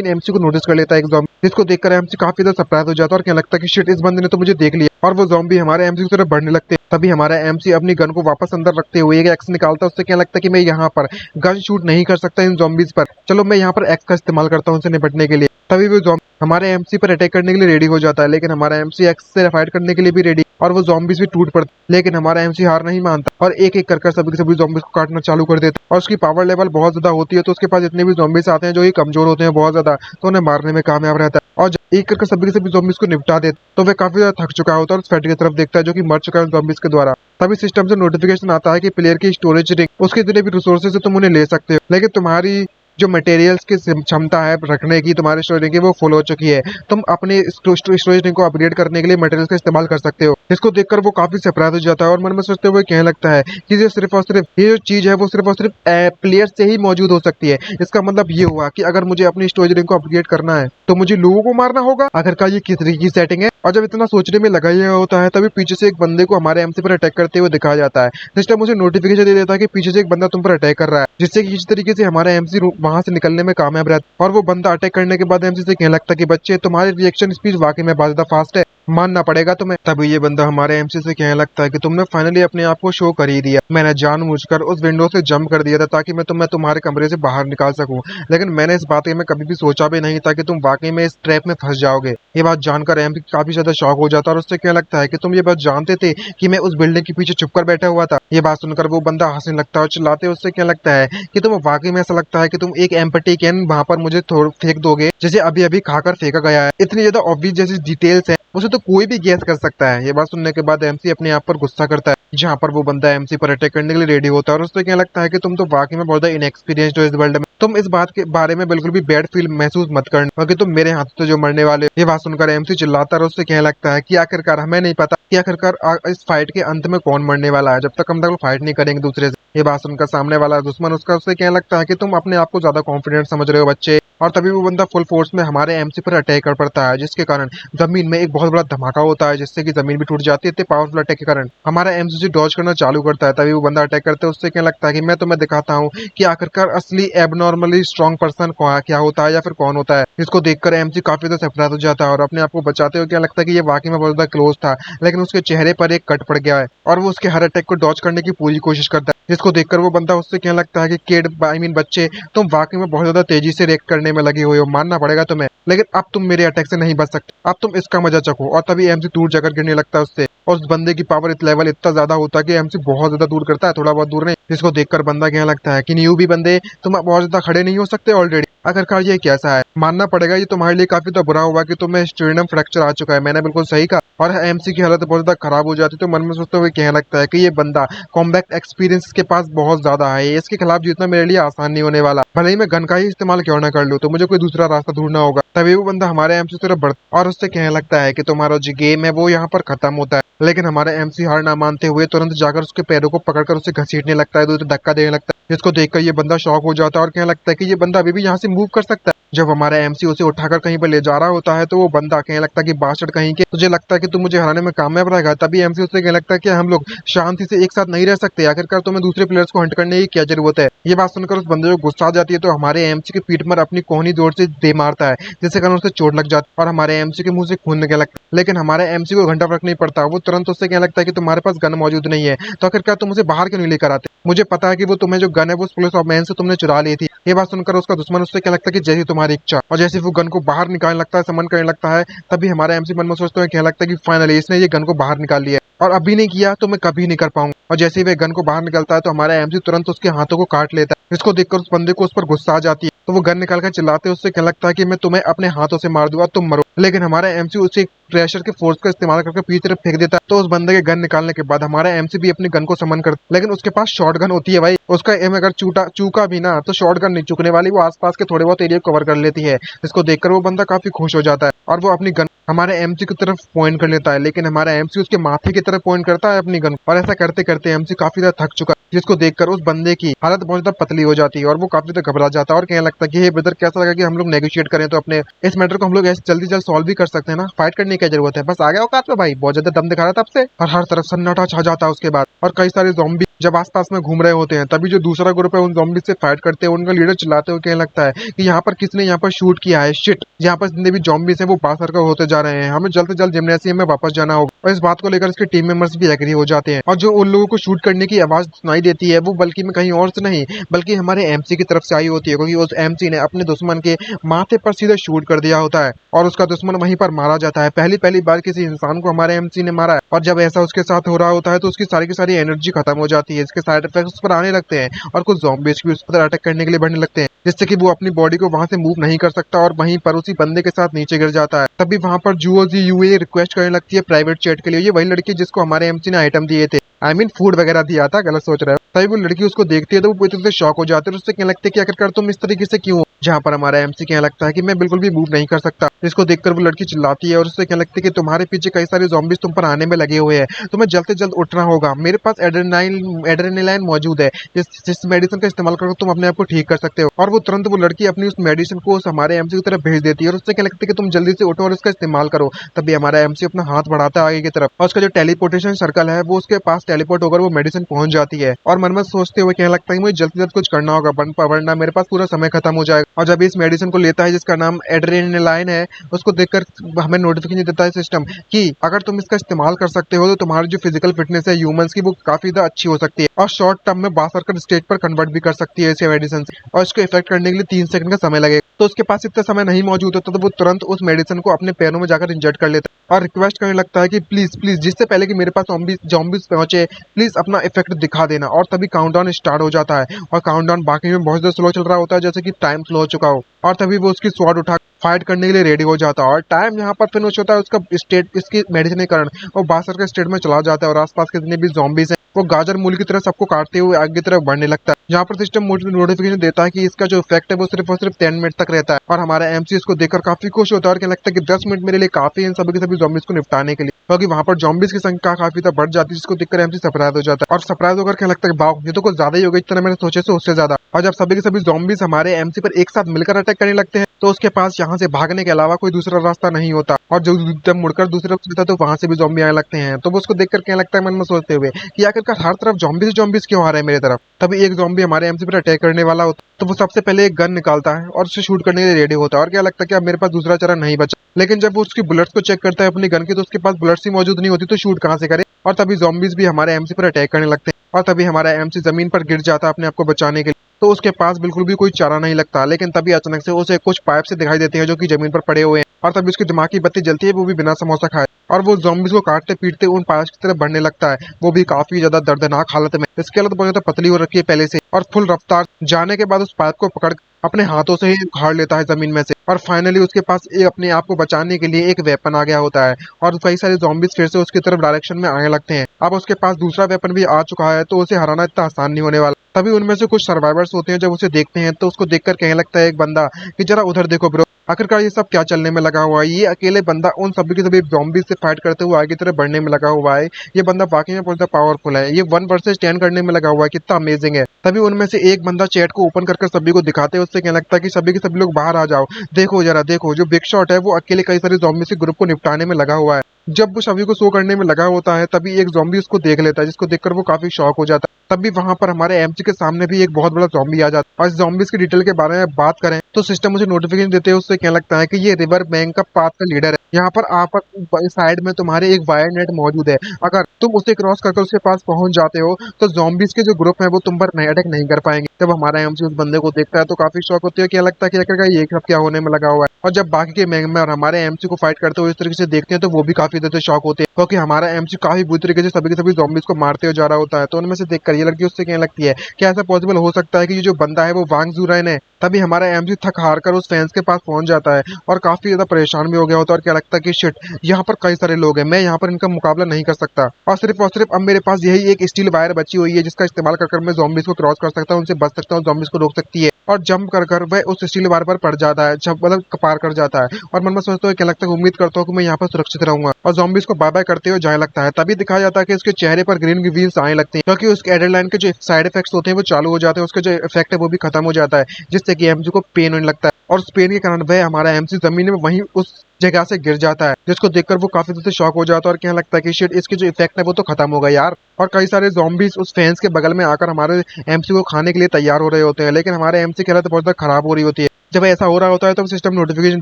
एमसी को नोटिस कर लेता है एक ज़ॉम्बी, जिसको देखकर एमसी काफी ज्यादा सरप्राइज हो जाता है और कहने लगता है कि शिट, इस बंदे ने तो मुझे देख लिया, और वो ज़ॉम्बी हमारे एमसी की तरफ बढ़ने लगते हैं। तभी हमारा एमसी अपनी गन को वापस अंदर रखते हुए एक एक्स निकालता है, उससे क्या लगता है कि मैं यहाँ पर गन शूट नहीं कर सकता इन ज़ॉम्बीज़ पर, चलो मैं यहाँ पर एक्स का इस्तेमाल करता हूँ उनसे निपटने के लिए। तभी वो हमारे एमसी पर अटैक करने के लिए रेडी हो जाता है, लेकिन हमारा एमसी एक्स से फाइट करने के लिए भी रेडी और वो ज़ॉम्बीज़ भी टूट पड़ते, लेकिन हमारा एमसी हार नहीं मानता और एक एक कर सभी के सभी ज़ॉम्बीज़ को काटना चालू कर देता है। और उसकी पावर लेवल बहुत ज्यादा होती है तो उसके पास जितने भी ज़ॉम्बीज़ आते हैं जो ये कमजोर होते हैं बहुत ज्यादा, तो उन्हें मारने में कामयाब रहता है और जब एक करके सभी के सभी ज़ॉम्बीज़ को निपटा देता तो वह काफी ज्यादा थक चुका होता है और उस फैटी की तरफ देखता है जो कि मर चुका है ज़ॉम्बीज़ के द्वारा। तभी सिस्टम से नोटिफिकेशन आता है कि प्लेयर की स्टोरेज रिंग, उसके जितने भी रिसोर्सेज है तुम उन्हें ले सकते हो, लेकिन तुम्हारी जो मटेरियल्स की क्षमता है रखने की तुम्हारे स्टोरेज की वो फुल हो चुकी है। तुम अपने स्टोरेज को अपग्रेड करने के लिए मटेरियल्स का इस्तेमाल कर सकते हो। इसको देखकर वो काफी सरप्राइज हो जाता है और मन में सोचते हुए कहने लगता है कि ये सिर्फ और सिर्फ ये जो चीज है वो सिर्फ और सिर्फ प्लेयर से ही मौजूद हो सकती है। इसका मतलब ये हुआ कि अगर मुझे अपनी स्टोरेज को अपग्रेड करना है तो मुझे लोगों को मारना होगा। आखिरकार ये किस तरीके की सेटिंग है। और जब इतना सोचने में लगा ये होता है तभी पीछे से एक बंदे को हमारे एमसी पर अटैक करते हुए दिखाया जाता है। सिस्टम मुझे नोटिफिकेशन दे देता है कि पीछे से एक बंदा तुम पर अटैक कर रहा है, जिससे कि किसी तरीके से हमारा एमसी वहां से निकलने में कामयाब रहता है। और वो बंदा अटैक करने के बाद एमसी से कहने लगता है कि बच्चे तुम्हारी रिएक्शन स्पीड वाकई में बहुत ज्यादा फास्ट है, मानना पड़ेगा तुम्हें। तभी ये बंदा हमारे एमसी से कहने लगता है कि तुमने फाइनली अपने आप को शो कर ही दिया। मैंने जानबूझकर उस विंडो से जंप कर दिया था ताकि मैं तुम्हें तुम्हारे कमरे से बाहर निकाल सकूं, लेकिन मैंने इस बात में कभी भी सोचा भी नहीं था कि तुम वाकई में इस ट्रैप में फंस जाओगे। ये बात जानकर एमसी काफी ज्यादा शॉक हो जाता है और उससे कहने लगता है कि तुम ये बात जानते थे कि मैं उस बिल्डिंग के पीछे छुपकर बैठा हुआ था। ये बात सुनकर वो बंदा हंसने लगता है और चिल्लाते उससे कहने लगता है कि तुम वाकई में ऐसा लगता है कि तुम एक एम्पटी कैन वहां पर मुझे फेंक दोगे जैसे अभी अभी खाकर फेंका गया है। इतनी ज्यादा ऑब्वियस जैसी डिटेल्स है उसे तो कोई भी गैस कर सकता है। ये बात सुनने के बाद एमसी अपने आप पर गुस्सा करता है, जहाँ पर वो बंदा एमसी पर अटैक करने के लिए रेडी होता है और उससे क्या लगता है कि तुम तो वाकई में बहुत ज्यादा इनएक्सपीरियंस्ड हो इस वर्ल्ड में। तुम इस बात के बारे में बिल्कुल भी बैड फील महसूस मत करना क्योंकि तुम मेरे हाथ से जो मरने वाले। ये बात सुनकर एमसी चिल्लाता है और उससे कहने लगता है कि आखिरकार हमें नहीं पता कि आखिरकार इस फाइट के अंत में कौन मरने वाला है जब तक हम लोग फाइट नहीं करेंगे दूसरे से। ये बात सुनकर सामने वाला दुश्मन उसका उससे कहने लगता है कि तुम अपने आप को ज्यादा कॉन्फिडेंट समझ रहे हो बच्चे। और तभी वो बंदा फुल फोर्स में हमारे एमसी पर अटैक कर पड़ता है, जिसके कारण जमीन में एक बहुत बड़ा धमाका होता है जिससे कि जमीन भी टूट जाती है। इतने पावरफुल अटैक के कारण हमारा एमसी डॉज करना चालू करता है। तभी वो बंदा अटैक करते है उससे क्या लगता है कि मैं तुम्हें दिखाता हूँ कि आखिरकार असली एबनॉर्मली स्ट्रॉन्ग पर्सन क्या होता है या फिर कौन होता है। इसको देखकर एमसी काफी ज्यादा सरप्राइज हो जाता है और अपने आप को बचाते हुए क्या लगता है कि ये वाकई में बहुत ज्यादा क्लोज था, लेकिन उसके चेहरे पर एक कट पड़ गया है और वो उसके हर अटैक को डॉज करने की पूरी कोशिश करता है। जिसको देखकर वो बंदा उससे कहने लगता है कि किड आई मीन बच्चे तुम वाकई में बहुत ज्यादा तेजी से रिएक्ट करने में लगे हुए हो, मानना पड़ेगा तुम्हें, लेकिन अब तुम मेरे अटैक से नहीं बच सकते, अब तुम इसका मजा चखो। और तभी एमसी दूर जाकर गिरने लगता है उससे और उस बंदे की पावर लेवल इतना ज्यादा होता है कि एमसी बहुत ज्यादा दूर करता है, थोड़ा बहुत दूर नहीं। जिसको देखकर बंदा कहने लगता है कि न्यू भी बंदे तुम बहुत ज्यादा खड़े नहीं हो सकते ऑलरेडी, आखिरकार ये कैसा है, मानना पड़ेगा ये तुम्हारे लिए काफी तो बुरा हुआ कि तुम्हें स्टेडियम फ्रैक्चर आ चुका है। मैंने बिल्कुल सही कहा। और एमसी की हालत बहुत ज्यादा खराब हो जाती है तो मन में सोचते हुए कहने लगता है कि ये बंदा कॉम्बैट एक्सपीरियंस के पास बहुत ज्यादा है, इसके खिलाफ जीतना मेरे लिए आसान नहीं होने वाला, भले ही मैं गन का ही इस्तेमाल क्यों ना कर लूं तो मुझे कोई दूसरा रास्ता ढूंढना होगा। तभी वो बंदा हमारे एमसी की तरफ बढ़ता और उससे कहने लगता है कि तुम्हारा जो गेम है वो यहाँ पर खत्म होता है, लेकिन हमारे एमसी हार ना मानते हुए तुरंत जाकर उसके पैरों को पकड़कर उसे घसीटने लगता है, दूसरे धक्का देने लगता है। जिसको देखकर ये बंदा शॉक हो जाता है और कहने लगता है कि ये बंदा अभी भी यहाँ से मूव कर सकता है। जब हमारा एमसी उसे उठाकर कहीं पर ले जा रहा होता है तो वो बंदा कहने लगता है कि बास्टर्ड कहीं के, तुझे लगता है कि तू मुझे हराने में कामयाब रहेगा। तभी एमसी उससे कहने लगता है कि हम लोग शांति से एक साथ नहीं रह सकते, आखिरकार तुम्हें दूसरे प्लेयर्स को हंट करने की क्या जरूरत है। ये बात सुनकर उस बंदे को गुस्सा आ जाती है तो हमारे एमसी के पीठ पर अपनी कोहनी जोर से दे मारता है, जिससे कारण उसे चोट लग जाती है और हमारे एमसी के मुंह से खून निकलने लगता है। लेकिन हमारे एमसी को घंटा फर्क नहीं पड़ता, वो तुरंत उससे कहने लगता है कि तुम्हारे पास गन मौजूद नहीं है तो आखिरकार तुम उसे बाहर क्यों नहीं लेकर आते, मुझे पता है कि वो तुम्हें जो गन है वो पुलिस ऑफ मैन से तुमने चुरा ली थी। ये बात सुनकर उसका दुश्मन उससे क्या लगता है कि जैसी तुम्हारी इच्छा, और जैसे वो गन को बाहर निकालने लगता है, समन करने लगता है, तभी हमारा एमसी मन में सोचते हुए कहने लगता है कि फाइनली इसने ये गन को बाहर निकाल लिया और अभी नहीं किया तो मैं कभी नहीं कर पाऊंगा। और जैसे ही वह गन को बाहर निकलता है तो हमारा एमसी तुरंत उसके हाथों को काट लेता है। इसको देखकर उस बंदे को उस पर गुस्सा आ जाती है तो वो गन निकालकर चिल्लाते उससे कहने लगता है कि मैं तुम्हें अपने हाथों से मार दूंगा, तुम मरो। लेकिन हमारा एमसी उसे प्रेशर के फोर्स का इस्तेमाल करके पीछे तरफ फेंक देता है। तो उस बंदे के गन निकालने के बाद हमारा एमसी भी अपनी गन को समन करता है, लेकिन उसके पास शॉर्ट गन होती है भाई, उसका एम अगर चूका भी ना तो शॉर्ट गन नहीं चूकने वाली, वो आसपास के थोड़े बहुत एरिया कवर कर लेती है। इसको देखकर वो बंदा काफी खुश हो जाता है और वो अपनी गन हमारे एमसी की तरफ पॉइंट कर लेता है, लेकिन हमारा एमसी उसके माथे की तरफ पॉइंट करता है अपनी गन, और ऐसा करते करते एमसी काफी ज्यादा थक चुका है। जिसको देखकर उस बंदे की हालत बहुत ज्यादा पतली हो जाती है और वो काफी ज्यादा घबरा जाता है और कहने लगता है कि हे ब्रदर कैसा लगा कि हम लोग नेगोशिएट करें तो अपने इस मैटर को हम लोग ऐसे जल्दी जल्द सॉल्व भी कर सकते हैं ना, फाइट करने की जरूरत है, बस आ गया औकात में भाई। बहुत ज्यादा दम दिखा रहा था आपसे और हर तरफ सन्नाटा छा जाता है उसके बाद, और कई सारे ज़ॉम्बी जब आसपास में घूम रहे होते हैं तभी जो दूसरा ग्रुप है उन ज़ॉम्बी से फाइट करते हैं। उनका लीडर चिल्लाते हुए कहने लगता है कि यहाँ पर किसने यहाँ पर शूट किया है, शिट, यहाँ पर जितने भी ज़ॉम्बीज हैं वो बासर होते जा रहे हैं, हमें जल्द से जल्द जिम्नेशियम में वापस जाना होगा। और इस बात को लेकर इसके टीम मेंबर्स भी एग्री हो जाते हैं और जो उन लोगों को शूट करने की आवाज सुनाई देती है वो बल्कि में कहीं और से नहीं बल्कि हमारे एमसी की तरफ से आई होती है, क्योंकि उस एमसी ने अपने दुश्मन के माथे पर सीधे शूट कर दिया होता है और उसका दुश्मन वहीं पर मारा जाता है। पहली बार किसी इंसान को हमारे एमसी ने मारा है और जब ऐसा उसके साथ हो रहा होता है तो उसकी सारी की सारी एनर्जी खत्म हो जाती है, इसके साइड इफेक्ट्स उस पर आने लगते हैं और कुछ ज़ॉम्बीज भी उस पर अटैक करने के लिए बढ़ने लगते हैं, जिससे कि वो अपनी बॉडी को वहां से मूव नहीं कर सकता और वहीं पर उसी बंदे के साथ नीचे गिर जाता है। तभी वहां पर जूओजी यूए रिक्वेस्ट करने लगती है प्राइवेट चैट के लिए। ये वही लड़की जिसको हमारे एमसी ने आइटम दिए थे, आई मीन फूड वगैरह दिया था, गलत सोच रहे हो। तभी वो लड़की उसको देखती है तो वो पूरी तरह से शॉक हो जाती है और उससे कहने लगती है कि आखिरकार तुम इस तरीके से क्यों हो। जहाँ पर हमारा एमसी कहने लगता है कि मैं बिल्कुल भी मूव नहीं कर सकता। इसको देखकर वो लड़की चिल्लाती है और उससे कहने लगती है कि तुम्हारे पीछे कई सारे ज़ॉम्बीज़ तुम पर आने में लगे हुए हैं, तुम्हें जल्द से जल्द उठना होगा। मेरे पास एड्रेनालाइन मौजूद है, जिस मेडिसिन का इस्तेमाल करके तुम अपने आप को ठीक कर सकते हो। और वो तुरंत वो लड़की अपनी उस मेडिसिन को उस हमारे एमसी की तरफ भेज देती है और उससे कहने लगती है कि तुम जल्दी से उठो और इसका इस्तेमाल करो। तभी हमारा एमसी अपना हाथ बढ़ाता है आगे की तरफ और उसका जो टेलीपोर्टेशन सर्कल है वो उसके पास टेलीपोर्ट होकर वो मेडिसिन पहुंच जाती है। और मन में सोचते हुए कहने लगता है कि मुझे जल्द से जल्द कुछ करना होगा वरना मेरे पास पूरा समय खत्म हो जाएगा। और जब इस मेडिसिन को लेता है जिसका नाम एड्रेनालाइन है, उसको देखकर हमें नोटिफिकेशन देता है सिस्टम कि अगर तुम इसका इस्तेमाल कर सकते हो तो तुम्हारी जो फिजिकल फिटनेस है ह्यूमंस की वो काफी ज्यादा अच्छी हो सकती है और शॉर्ट टर्म में बासरकर स्टेज पर कन्वर्ट भी कर सकती है इसे मेडिसिन से। और इसको इफेक्ट करने के लिए 3 सेकंड का समय लगेगा। तो उसके पास इतना समय नहीं मौजूद होता तो वो तुरंत उस मेडिसिन को अपने पैरों में जाकर इंजेक्ट कर लेता है और रिक्वेस्ट करने लगता है कि प्लीज प्लीज जिससे पहले कि मेरे पास ज़ॉम्बीज़ पहुंचे प्लीज अपना इफेक्ट दिखा देना। और तभी काउंटडाउन स्टार्ट हो जाता है और काउंटडाउन बाकी में बहुत ज्यादा स्लो चल रहा होता है जैसे कि टाइम स्लो हो चुका हो। और तभी वो उसकी स्वॉर्ड उठा फाइट करने के लिए रेडी हो जाता है और टाइम यहाँ पर फिनिश होता है उसका स्टेट इसकी मेडिसिन के कारण वो बासर के स्टेट में चला जाता है और आसपास के जितने भी ज़ॉम्बीज़ हैं वो गाजर मूल की तरह सबको काटते हुए आगे की तरफ बढ़ने लगता है। यहाँ पर सिस्टम नोटिफिकेशन देता है कि इसका जो इफेक्ट है वो सिर्फ और सिर्फ 10 मिनट तक रहता है। और हमारा एमसी इसको देखकर काफी खुश होता है और कहने लगता है कि 10 मिनट मेरे लिए काफी है इन सभी के सभी ज़ॉम्बीज़ को निपटाने के लिए, क्योंकि वहाँ पर ज़ॉम्बीज़ की संख्या काफी ज्यादा बढ़ जाती है जिसको देखकर एमसी सरप्राइज हो जाता है और सरप्राइज होकर कहने लगता है वाओ ये तो कुछ ज्यादा ही हो गई जितना मैंने सोचे से उससे ज्यादा। और जब सभी के सभी ज़ॉम्बीज़ हमारे एमसी पर एक साथ मिलकर अटैक करने लगते हैं तो उसके पास यहाँ से भागने के अलावा कोई दूसरा रास्ता नहीं होता और जब मुड़कर दूसरी तरफ चलता है तो वहां से भी ज़ॉम्बी आने लगते हैं। तो वो उसको देखकर कहने लगता है मन में सोचते हुए कि आखिरकार हर तरफ ज़ॉम्बीज़ क्यों आ रहे हैं मेरी तरफ। तभी एक ज़ॉम्बी हमारे एमसी पर अटैक करने वाला होता है तो वो सबसे पहले एक गन निकालता है और उसे शूट करने के लिए रेडी होता है और क्या लगता है कि अब मेरे पास दूसरा चारा नहीं बचा। लेकिन जब वो उसकी बुलेट्स को चेक करता है अपनी गन की तो उसके पास बुलेट्स ही मौजूद नहीं होती तो शूट कहाँ से करे। और तभी ज़ॉम्बीज़ भी हमारे एमसी पर अटैक करने लगते हैं और तभी हमारा एमसी जमीन पर गिर जाता है अपने आप को बचाने के लिए। तो उसके पास बिल्कुल भी कोई चारा नहीं लगता। लेकिन तभी अचानक से उसे कुछ पाइप से दिखाई देते हैं जो कि जमीन पर पड़े हुए हैं और तभी उसकी दिमाग की बत्ती जलती है वो भी बिना समोसा खाए और वो ज़ॉम्बीज़ को काटते पीटते उन पाइप की तरफ बढ़ने लगता है, वो भी काफी ज्यादा दर्दनाक हालत में। इसकी हालत बहुत ज्यादा पतली हो रखी है पहले से और फुल रफ्तार जाने के बाद उस पाइप को पकड़ अपने हाथों से ही उखाड़ लेता है जमीन में से और फाइनली उसके पास अपने आप को बचाने के लिए एक वेपन आ गया होता है और कई सारे ज़ॉम्बीज़ फिर से उसकी तरफ डायरेक्शन में आने लगते हैं। अब उसके पास दूसरा वेपन भी आ चुका है तो उसे हराना इतना आसान नहीं होने वाला। तभी उनमें से कुछ सर्वाइवर्स होते हैं जब उसे देखते हैं तो उसको देखकर कहने लगता है एक बंदा कि जरा उधर देखो ब्रो, आखिरकार ये सब क्या चलने में लगा हुआ है। ये अकेले बंदा उन सभी के सभी ज़ॉम्बीज़ से फाइट करते हुए आगे की तरफ बढ़ने में लगा हुआ है। ये बंदा वाकई में बहुत ज्यादा पावरफुल है, ये 1 वर्सेस 10 करने में लगा हुआ है, कितना अमेजिंग है। तभी उनमें से एक बंदा चैट को ओपन कर सभी को दिखाते हैं, उससे कहने लगता है कि सभी के सभी लोग बाहर आ जाओ, देखो जरा देखो जो बिग शॉट है वो अकेले कई सारे ज़ॉम्बीज़ के ग्रुप को निपटाने में लगा हुआ है। जब वो सभी को शो करने में लगा होता है तभी एक ज़ॉम्बी उसको देख लेता है जिसको देखकर वो काफी शॉक हो जाता है। तभी वहां पर हमारे एमसी के सामने भी एक बहुत बड़ा ज़ॉम्बी आ जाता है और इस ज़ॉम्बीज़ की डिटेल के बारे में बात करें तो सिस्टम मुझे नोटिफिकेशन देते हैं उससे कहने लगता है कि ये रिवर बैंक का पाथ का लीडर है। यहाँ पर आप साइड में तुम्हारे एक वायर नेट मौजूद है, अगर तुम उसे क्रॉस करके उसके पास पहुंच जाते हो तो ज़ॉम्बीज़ के जो ग्रुप है वो तुम पर अटैक नहीं कर पाएंगे। जब हमारा एमसी उस बंदे को देखता है तो काफी शॉक होती है, क्या लगता है कि आखिरकार ये सब क्या होने में लगा हुआ है। और जब बाकी के मेंबर हमारे एमसी को फाइट करते हुए इस तरीके से देखते हैं तो वो भी काफी ज्यादा शॉक होते हैं क्योंकि हमारा एमसी काफी बुरी तरीके से सभी के सभी ज़ॉम्बीज़ को मारते हुए जा रहा होता है। तो उनमें से देखकर ये लड़की उससे कहने लगती है क्या ऐसा पॉसिबल हो सकता है कि ये जो बंदा है वो वांग ज़ूराइन है। तभी हमारा एमसी थक हार कर उस फैंस के पास पहुंच जाता है और काफी ज्यादा परेशान भी हो गया होता है और क्या लगता है कि शिट यहाँ पर कई सारे लोग हैं, मैं यहाँ पर इनका मुकाबला नहीं कर सकता और सिर्फ अब मेरे पास यही एक स्टील वायर बची हुई है जिसका इस्तेमाल कर मैं ज़ॉम्बीज़ को क्रॉस कर सकता हूँ, उनसे बच सकता हूँ, ज़ॉम्बीज़ को रोक सकती है। और जंप कर वह उस स्टील वायर पर पड़ जाता है, जब मतलब पार कर जाता है और मन में सोचता है क्या लगता है उम्मीद करता हूँ कि मैं यहाँ पर सुरक्षित रहूंगा और ज़ॉम्बीज़ को बाय बाय करते हुए जाने लगता है। तभी दिखाया जाता है कि उसके चेहरे पर ग्रीन व्हील्स आने लगते हैं क्योंकि उसके एड्रेनालाइन के जो साइड इफेक्ट्स होते हैं वो चालू हो जाते हैं, उसका जो इफेक्ट है वो भी खत्म हो जाता है जिससे कि एमसी को पेन होने लगता है और उस पेन के कारण वह हमारा एमसी जमीन में वहीं उस जगह से गिर जाता है जिसको देखकर वो काफी ज्यादा शॉक हो जाता है और कहने लगता है कि शिट इसके जो इफेक्ट है वो तो खत्म हो गया यार। और कई सारे ज़ॉम्बीज़ उस फैंस के बगल में आकर हमारे एमसी को खाने के लिए तैयार हो रहे होते हैं, लेकिन हमारे एमसी की हालत बहुत ज्यादा खराब हो रही होती है। जब ऐसा हो रहा होता है तो सिस्टम नोटिफिकेशन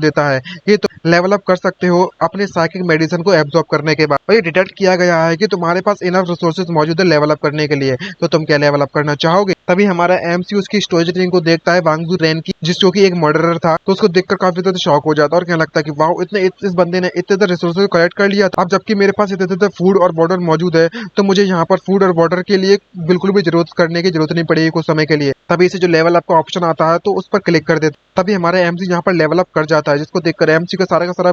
देता है कि तुम लेवल अप कर सकते हो अपने साइकिक मेडिसिन को एब्जॉर्ब करने के बाद और ये डिटेक्ट किया गया है कि तुम्हारे पास इनफ रिसोर्सेज मौजूद है लेवल अप करने के लिए, तो तुम क्या लेवल अप करना चाहोगे। तभी हमारा एमसी उसकी स्टोरेज ड्रिंक को देखता है वांग ज़ूराइन की जिसको कि एक मर्डरर था, तो उसको देखकर काफी ज्यादा शॉक हो जाता है और कहने लगता है कि वाह इस बंदे ने इतने रिसोर्सेज कलेक्ट कर लिया था, अब जबकि मेरे पास इतने फूड और वाटर मौजूद है तो मुझे यहाँ पर फूड और वाटर के लिए बिल्कुल भी जरूरत करने की जरूरत नहीं पड़ेगी कुछ समय के लिए। तभी इसे जो लेवल अप का ऑप्शन आता है तो उस पर क्लिक कर देता। तभी हमारा एमसी यहाँ पर लेवल अप कर जाता है, जिसको देखकर एमसी का सारा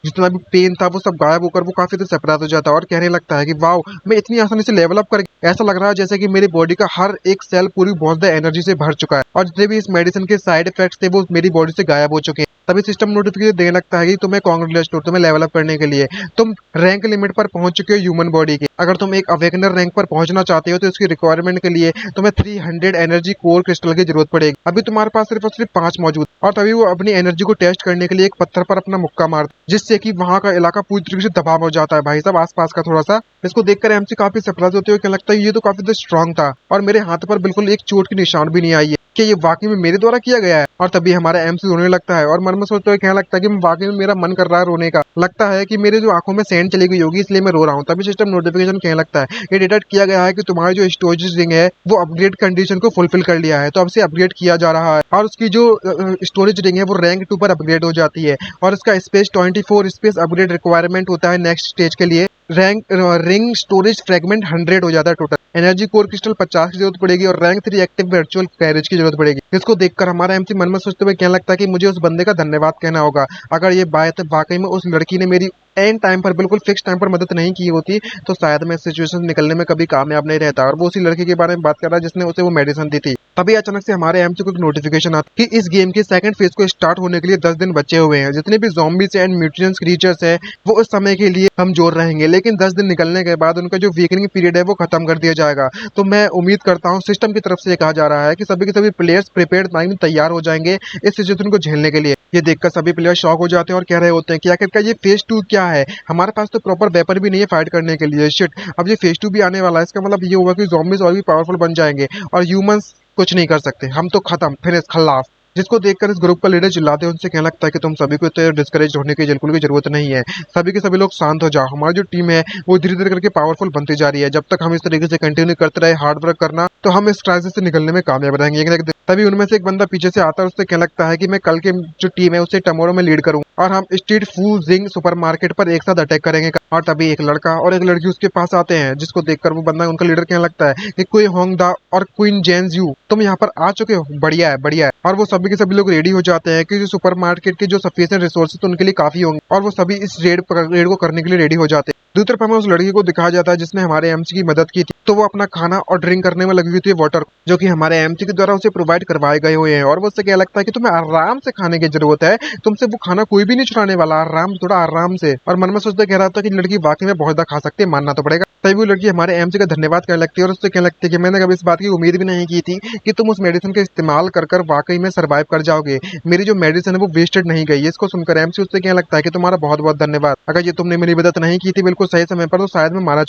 जितना भी पेन था वो सब गायब होकर वो काफी सरप्राइज हो जाता है और कहने लगता है कि वाओ, मैं इतनी आसानी से लेवल अप कर, ऐसा लग रहा है जैसे कि मेरी बॉडी का हर एक सेल पूरी बहुत ज्यादा एनर्जी से भर चुका है और जितने भी इस मेडिसिन के साइड इफेक्ट्स थे वो मेरी बॉडी से गायब हो चुके हैं। तभी सिस्टम नोटिफिकेशन देने लगता है कि तुम्हें कांग्रेचुलेशन, तुम्हें लेवल अप करने के लिए तुम रैंक लिमिट पर पहुंच चुके हो ह्यूमन बॉडी के। अगर तुम एक अवेकनर रैंक पर पहुंचना चाहते हो तो इसकी रिक्वायरमेंट के लिए तुम्हें 300 एनर्जी कोर क्रिस्टल की जरूरत पड़ेगी। अभी तुम्हारे पास सिर्फ और सिर्फ 5 मौजूद, और तभी वो अपनी एनर्जी को टेस्ट करने के लिए एक पत्थर पर अपना मुक्का मारता है, जिससे कि वहां का इलाका पूरी तरीके से तबाह हो जाता है भाई साहब आसपास का थोड़ा सा। इसको देखकर एमसी काफी सरप्राइज होते हुए क्या लगता है ये तो काफी स्ट्रांग था और मेरे हाथ पर बिल्कुल एक चोट की निशान भी नहीं आई है, कि ये वाकई में मेरे द्वारा किया गया है। और तभी हमारा एमसी रोने लगता है और मन में सोचते हुए कहने लगता है कि वाकई में मेरा मन कर रहा है रोने का, लगता है कि मेरे जो आंखों में सैंड चली गई होगी इसलिए मैं रो रहा हूँ। तभी सिस्टम नोटिफिकेशन कहने लगता है ये डिटेक्ट किया गया है कि तुम्हारी जो स्टोरेज रिंग है वो अपग्रेड कंडीशन को फुलफिल कर लिया है, तो अब से अपग्रेड किया जा रहा है और उसकी जो स्टोरेज रिंग है वो रैंक 2 पर अपग्रेड हो जाती है और इसका स्पेस 24 स्पेस अपग्रेड रिक्वायरमेंट होता है नेक्स्ट स्टेज के लिए। रैंक रिंग स्टोरेज फ्रेगमेंट 100 हो जाता है टोटल, एनर्जी कोर क्रिस्टल 50 की जरूरत पड़ेगी और रैंक 3 एक्टिव वर्चुअल कैरेज की जरूरत पड़ेगी। इसको देखकर हमारा एमसी मन में सोचते हुए कहने लगता है कि मुझे उस बंदे का धन्यवाद कहना होगा। अगर ये बात वाकई में उस लड़की ने मेरी एंड टाइम पर बिल्कुल फिक्स टाइम पर मदद नहीं की होती तो शायद मैं इस सिचुएशन से निकलने में कभी कामयाब नहीं रहता। और वो उसी लड़की के बारे में बात कर रहा है जिसने उसे वो मेडिसिन दी थी। तभी अचानक से हमारे एमसी को एक नोटिफिकेशन आता है कि इस गेम के सेकंड फेज को स्टार्ट होने के लिए 10 दिन बचे हुए हैं। जितने भी ज़ॉम्बीज एंड म्यूटेंट्स क्रीचर्स है वो उस समय के लिए कमजोर रहेंगे, लेकिन 10 दिन निकलने के बाद उनका जो वीकनिंग पीरियड है वो खत्म कर दिया जाएगा। तो मैं उम्मीद करता हूँ सिस्टम की तरफ से ये कहा जा रहा है कि सभी के सभी प्लेयर्स प्रिपेयर्ड माइंड तैयार हो जाएंगे इस सिचुएशन को झेलने के लिए। ये देखकर सभी प्लेयर शॉक हो जाते हैं और कह रहे होते हैं कि आखिरकार ये फेज 2 क्या है, हमारे पास तो प्रॉपर वेपन भी नहीं है फाइट करने के लिए। शिट, अब ये फेज 2 भी आने वाला है, इसका मतलब ये होगा कि ज़ॉम्बीज और भी पावरफुल बन जाएंगे और ह्यूमंस कुछ नहीं कर सकते, हम तो खत्म, फिनिश, खल्लास। जिसको देखकर इस ग्रुप का लीडर चिल्लाते हैं, उनसे कहने लगता है कि तुम सभी को तो डिस्करेज होने की बिल्कुल भी जरूरत नहीं है, सभी के सभी लोग शांत हो जाओ। हमारी जो टीम है वो धीरे धीरे करके पावरफुल बनती जा रही है, जब तक हम इस तरीके से कंटिन्यू करते रहे हार्ड वर्क करना तो हम इस क्राइसिस से निकलने में कामयाब रहेंगे। तभी उनमें से एक बंदा पीछे से आता है, उससे कहने लगता है कि मैं कल के जो टीम है उसे टमोरो में लीड करूँ और हम स्ट्रीट फूड जिंग सुपरमार्केट पर एक साथ अटैक करेंगे। और तभी एक लड़का और एक लड़की उसके पास आते हैं, जिसको देखकर वो बंदा उनका लीडर कहने लगता है कि क्वीन होंगदा और क्वीन जेन्स यू तुम यहाँ पर आ चुके हो, बढ़िया है बढ़िया है। और वो सभी के सभी लोग रेडी हो जाते हैं कि जो सुपरमार्केट के जो सफिशिएंट रिसोर्सेज उनके लिए काफी होंगे और वो सभी इस रेड को करने के लिए रेडी हो जाते हैं। दूसरी तरफ हमें उस लड़की को दिखाया जाता है जिसने हमारे एमसी की मदद की थी, तो वो अपना खाना और ड्रिंक करने में लगी हुई थी वाटर, जो कि हमारे एमसी के द्वारा उसे प्रोवाइड करवाए गए हुए हैं। और वो उससे क्या लगता है कि तुम्हें आराम से खाने की जरूरत है, तुमसे वो खाना कोई भी नहीं छुड़ाने वाला, थोड़ा आराम से। और मन में सोचते कह रहा था कि लड़की वाकई में बहुत ज्यादा खा सकती है, मानना तो पड़ेगा। तभी वो लड़की हमारे एमसी का धन्यवाद करने लगती है और उससे कहने लगती है कि मैंने कभी इस बात की उम्मीद भी नहीं की थी कि तुम उस मेडिसिन का इस्तेमाल कर वाकई में सर्वाइव कर जाओगे, मेरी जो मेडिसिन है वो वेस्टेड नहीं गई। इसको सुनकर एमसी उससे कहने लगता है कि तुम्हारा बहुत बहुत धन्यवाद, अगर ये तुमने मेरी मदद नहीं की थी बिल्कुल सही समय पर तो शायद मैं मारा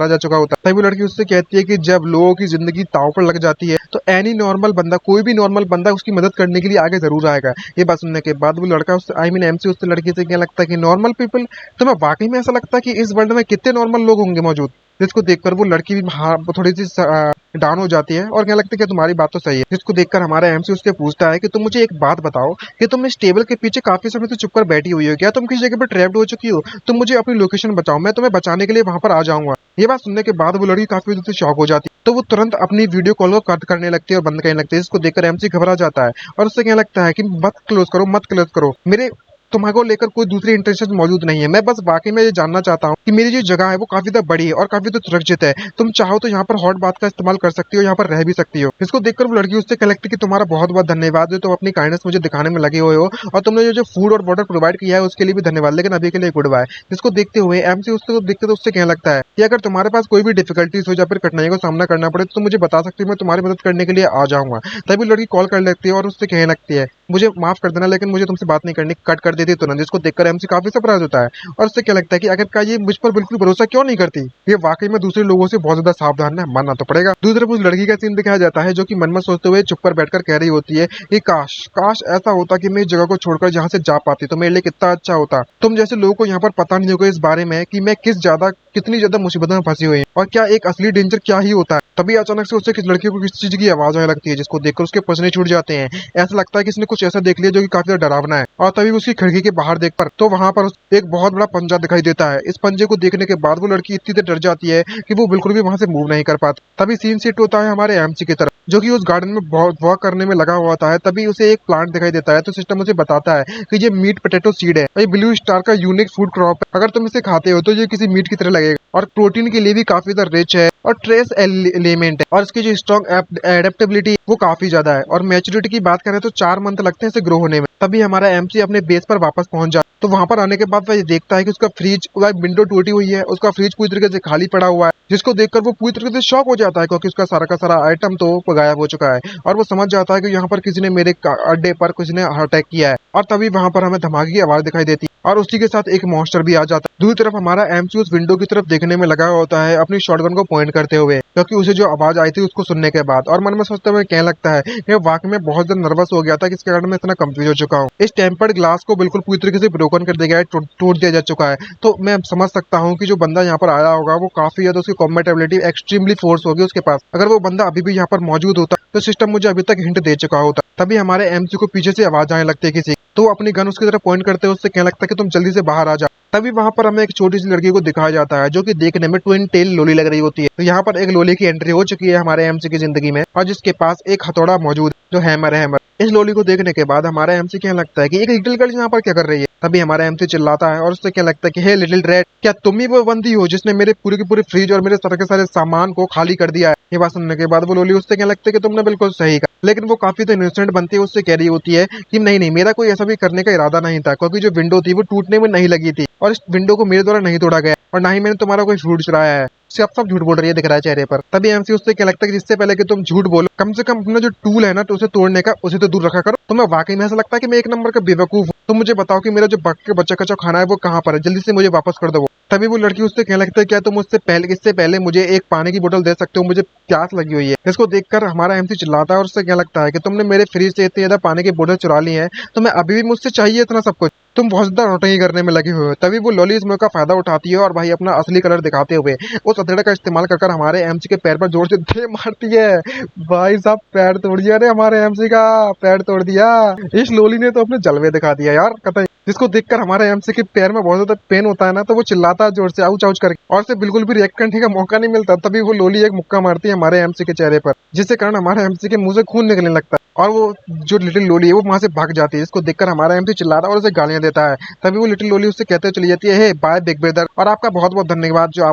जा चुका होता। तभी वो लड़की उससे कहती है कि जब लोगों की जिंदगी दांव पर लग जाती है तो एनी नॉर्मल बंदा, कोई भी नॉर्मल बंदा उसकी मदद करने के लिए आगे जरूर आएगा। ये बात सुनने के बाद वो लड़का उससे एमसी उससे लड़की से क्या लगता है कि नॉर्मल पीपल, तुम्हें वाकई में ऐसा लगता है कि इस वर्ल्ड में कितने नॉर्मल लोग होंगे मौजूद। जिसको देखकर वो लड़की भी थोड़ी सी डाउन हो जाती है और क्या लगता है कि तुम्हारी बात तो सही है। जिसको देखकर हमारा एमसी उससे पूछता है कि तुम मुझे एक बात बताओ कि तुम इस टेबल के पीछे काफी समय से चुपकर बैठी हुई हो, क्या तुम किसी जगह पर ट्रैप्ड हो चुकी हो? तुम मुझे अपनी लोकेशन बताओ, मैं तुम्हें बचाने के लिए वहां पर आ जाऊंगा। ये बात सुनने के बाद वो लड़की काफी शॉक हो जाती है, तो वो तुरंत अपनी वीडियो कॉल को कट करने लगती है और बंद करने लगती है। इसको देखकर एमसी घबरा जाता है और उससे कहने लगता है कि मत क्लोज करो, मेरे तुम्हारे लेकर कोई दूसरी इंटरेस्ट मौजूद नहीं है। मैं बस वाकई में ये जानना चाहता हूँ कि मेरी जो जगह है वो काफी ज्यादा बड़ी है और काफी ज्यादा सुरक्षित है, तुम चाहो तो यहाँ पर हॉट बात का इस्तेमाल कर सकती हो, यहाँ पर रह भी सकती हो। इसको देखकर वो लड़की उससे कहती कि तुम्हारा बहुत बहुत धन्यवाद है, तुम अपनी काइंडनेस मुझे दिखाने में लगे हुए हो और तुमने जो फूड और वाटर प्रोवाइड किया है उसके लिए भी धन्यवाद, लेकिन अभी के लिए गुड बाय। जिसको देखते हुए एमसी उसको देखते तो उससे कहने लगता है कि अगर तुम्हारे पास कोई भी डिफिकल्टीज हो या फिर कठिनाई का सामना करना पड़े तो तुम मुझे बता सकती हो, मैं तुम्हारी मदद करने के लिए आ जाऊंगा। तभी लड़की कॉल कर लेती है और उससे कहने लगती है मुझे माफ कर देना लेकिन मुझे तुमसे बात नहीं करनी, कट कर देती तुरंत। जिसको देखकर एमसी काफी सरप्राइज होता है और उससे क्या लगता है कि आखिरकार ये मुझ पर बिल्कुल भरोसा क्यों नहीं करती, ये वाकई में दूसरे लोगों से बहुत ज्यादा सावधान है, मानना तो पड़ेगा। दूसरी तरफ उस लड़की का सीन दिखाया जाता है जो कि मन में सोचते हुए चुप कर बैठकर कह रही होती है कि काश ऐसा होता कि मैं इस जगह को छोड़कर जहाँ से जा पाती तो मेरे लिए कितना अच्छा होता। तुम जैसे लोगों को यहाँ पर पता नहीं होगा इस बारे में कि मैं कितनी ज्यादा मुसीबतों में फंसी हुई है और क्या एक असली डेंजर क्या ही होता है। तभी अचानक से उससे किसी लड़की को किसी चीज की आवाज आने लगती है, जिसको देखकर उसके पसीने छूट जाते हैं। ऐसा लगता है कि इसने कुछ ऐसा देख लिया जो कि काफी ज्यादा डरावना है। और तभी उसकी खिड़की के बाहर देख पर तो वहां पर एक बहुत बड़ा पंजा दिखाई देता है। इस पंजे को देखने के बाद वो लड़की इतनी देर डर जाती है कि वो बिल्कुल भी वहां से मूव नहीं कर पाती। तभी सीन शिफ्ट होता है हमारे एमसी की तरफ, जो कि उस गार्डन में बहुत वॉक करने में लगा हुआ था। तभी उसे एक प्लांट दिखाई देता है, तो सिस्टम उसे बताता है कि ये मीट पोटैटो सीड है, ये ब्लू स्टार का यूनिक फूड क्रॉप है। अगर तुम इसे खाते हो तो ये किसी मीट की तरह लगेगा और प्रोटीन के लिए भी काफी ज्यादा रिच है और ट्रेस एलिमेंट है, और इसकी जो स्ट्रॉन्ग एडेप्टेबिलिटी वो काफी ज्यादा है। और मैच्योरिटी की बात करें तो 4 मंथ लगते हैं इसे ग्रो होने में। तभी हमारा एमसी अपने बेस पर वापस पहुंच जाता, तो वहां पर आने के बाद वह देखता है कि उसका फ्रिज विंडो टूटी हुई है, उसका फ्रिज पूरी तरीके से खाली पड़ा हुआ है, जिसको देखकर वो पूरी तरीके से शॉक हो जाता है, क्योंकि उसका सारा का सारा आइटम तो गायब हो चुका है। और वो समझ जाता है कि यहाँ पर किसी ने मेरे अड्डे पर किसी ने अटैक किया है। और तभी वहां पर हमें धमाके की आवाज दिखाई देती है और उसी के साथ एक मॉन्स्टर भी आ जाता है। दूसरी तरफ हमारा एमसी उस विंडो की तरफ देखने में लगा होता है, अपनी शॉटगन को पॉइंट करते हुए, क्योंकि उसे जो आवाज आई थी उसको सुनने के बाद। और मन में सोचते हुए कहने लगता है कि वाकई में बहुत ज्यादा नर्वस हो गया था, किसके कारण मैं इतना कंफ्यूज हो चुका हूँ। इस टेम्पर्ड ग्लास को बिल्कुल पूरी तरीके से ब्रोकन कर दिया गया है, तोड़ दिया जा चुका है। तो मैं समझ सकता हूँ कि जो बंदा यहाँ पर आया होगा वो काफी ज्यादा उसकी कॉम्बैट एबिलिटी एक्सट्रीमली फोर्स होगी उसके पास। अगर वो बंदा अभी भी यहाँ पर मौजूद होता तो सिस्टम मुझे अभी तक हिंट दे चुका होता। तभी हमारे एमसी को पीछे से आवाज आने लगती है किसी, तो अपनी गन उसकी तरफ पॉइंट करते हुए उससे कहने लगता है कि तुम जल्दी से बाहर आ जा। तभी वहां पर हमें एक छोटी सी लड़की को दिखाया जाता है, जो कि देखने में ट्विन टेल लोली लग रही होती है। तो यहाँ पर एक लोली की एंट्री हो चुकी है हमारे एमसी की जिंदगी में, और जिसके पास एक हथौड़ा मौजूद जो हैमर है। इस लोली को देखने के बाद हमारा एमसी कहने लगता है कि एक लिटिल गर्ल यहाँ पर क्या कर रही है। तभी हमारा एमसी चिल्लाता है और उससे क्या लगता है कि हे लिटिल रेड, क्या तुम ही वो बंदी हो जिसने मेरे पूरे के पूरे फ्रिज और मेरे सारे के सारे सामान को खाली कर दिया है। ये बात सुनने के बाद वो लोली उससे क्या लगता है कि तुमने बिल्कुल सही कहा, लेकिन वो काफी तो इनोसेंट बनती है, उससे कह रही होती है कि नहीं नहीं, मेरा कोई ऐसा भी करने का इरादा नहीं था, क्योंकि जो विंडो थी वो टूटने में नहीं लगी थी और इस विंडो को मेरे द्वारा नहीं तोड़ा गया और ना ही मैंने तुम्हारा कोई फ्रूट चुराया है। सब झूठ बोल रही है, दिख रहा है चेहरे पर। तभी एमसी उससे क्या लगता है कि इससे पहले कि तुम झूठ बोलो, कम से कम अपना जो टूल है ना तो उसे तोड़ने का उसे तो दूर रखा करो। तुम्हें वाकई में ऐसा लगता है कि मैं एक नंबर का बेवकूफ हूँ। तुम मुझे बताओ कि मेरा जो बच्चा कच्चा खाना है वो कहाँ पर है, जल्दी से मुझे वापस कर दो वो। तभी वो लड़की उससे कहने लगता है क्या तुम इससे पहले मुझे एक पानी की बोतल दे सकते हो, मुझे प्यास लगी हुई है। इसको देखकर हमारा एमसी चिल्लाता है और उससे क्या लगता है कि तुमने मेरे फ्रिज से इतनी ज्यादा पानी की बोतल चुरा ली है, तो मैं अभी भी मुझसे चाहिए इतना सब कुछ, तुम बहुत ज्यादा नौटंकी करने में लगे हुए हो। तभी वो लॉली इस मौके का फायदा उठाती है और भाई अपना असली कलर दिखाते हुए उस हथेड़े का इस्तेमाल कर हमारे एमसी के पैर पर जोर से दे मारती है। भाई साहब पैर तोड़ दिया रे, हमारे एमसी का पैर तोड़ दिया। इस लोली ने तो अपने जलवे दिखा दिया यार कतई, जिसको देखकर हमारे एमसी के पैर में बहुत ज्यादा पेन होता है ना, तो वो चिल्लाता है जोर से आउच आउच करके और उसे बिल्कुल भी रिएक्ट करने का मौका नहीं मिलता। तभी वो लोली एक मुक्का मारती है हमारे एमसी के चेहरे पर, जिससे कारण हमारे एमसी के मुंह से खून निकलने लगता है और वो जो लिटिल लोली है वो वहां से भाग जाती है। इसको देखकर हमारा एमसी चिल्लाता है और उसे गालियां देता है। तभी वो लिटिल लोली उससे कहते चली जाती है, हे बाय बिग ब्रदर, और आपका बहुत बहुत धन्यवाद जो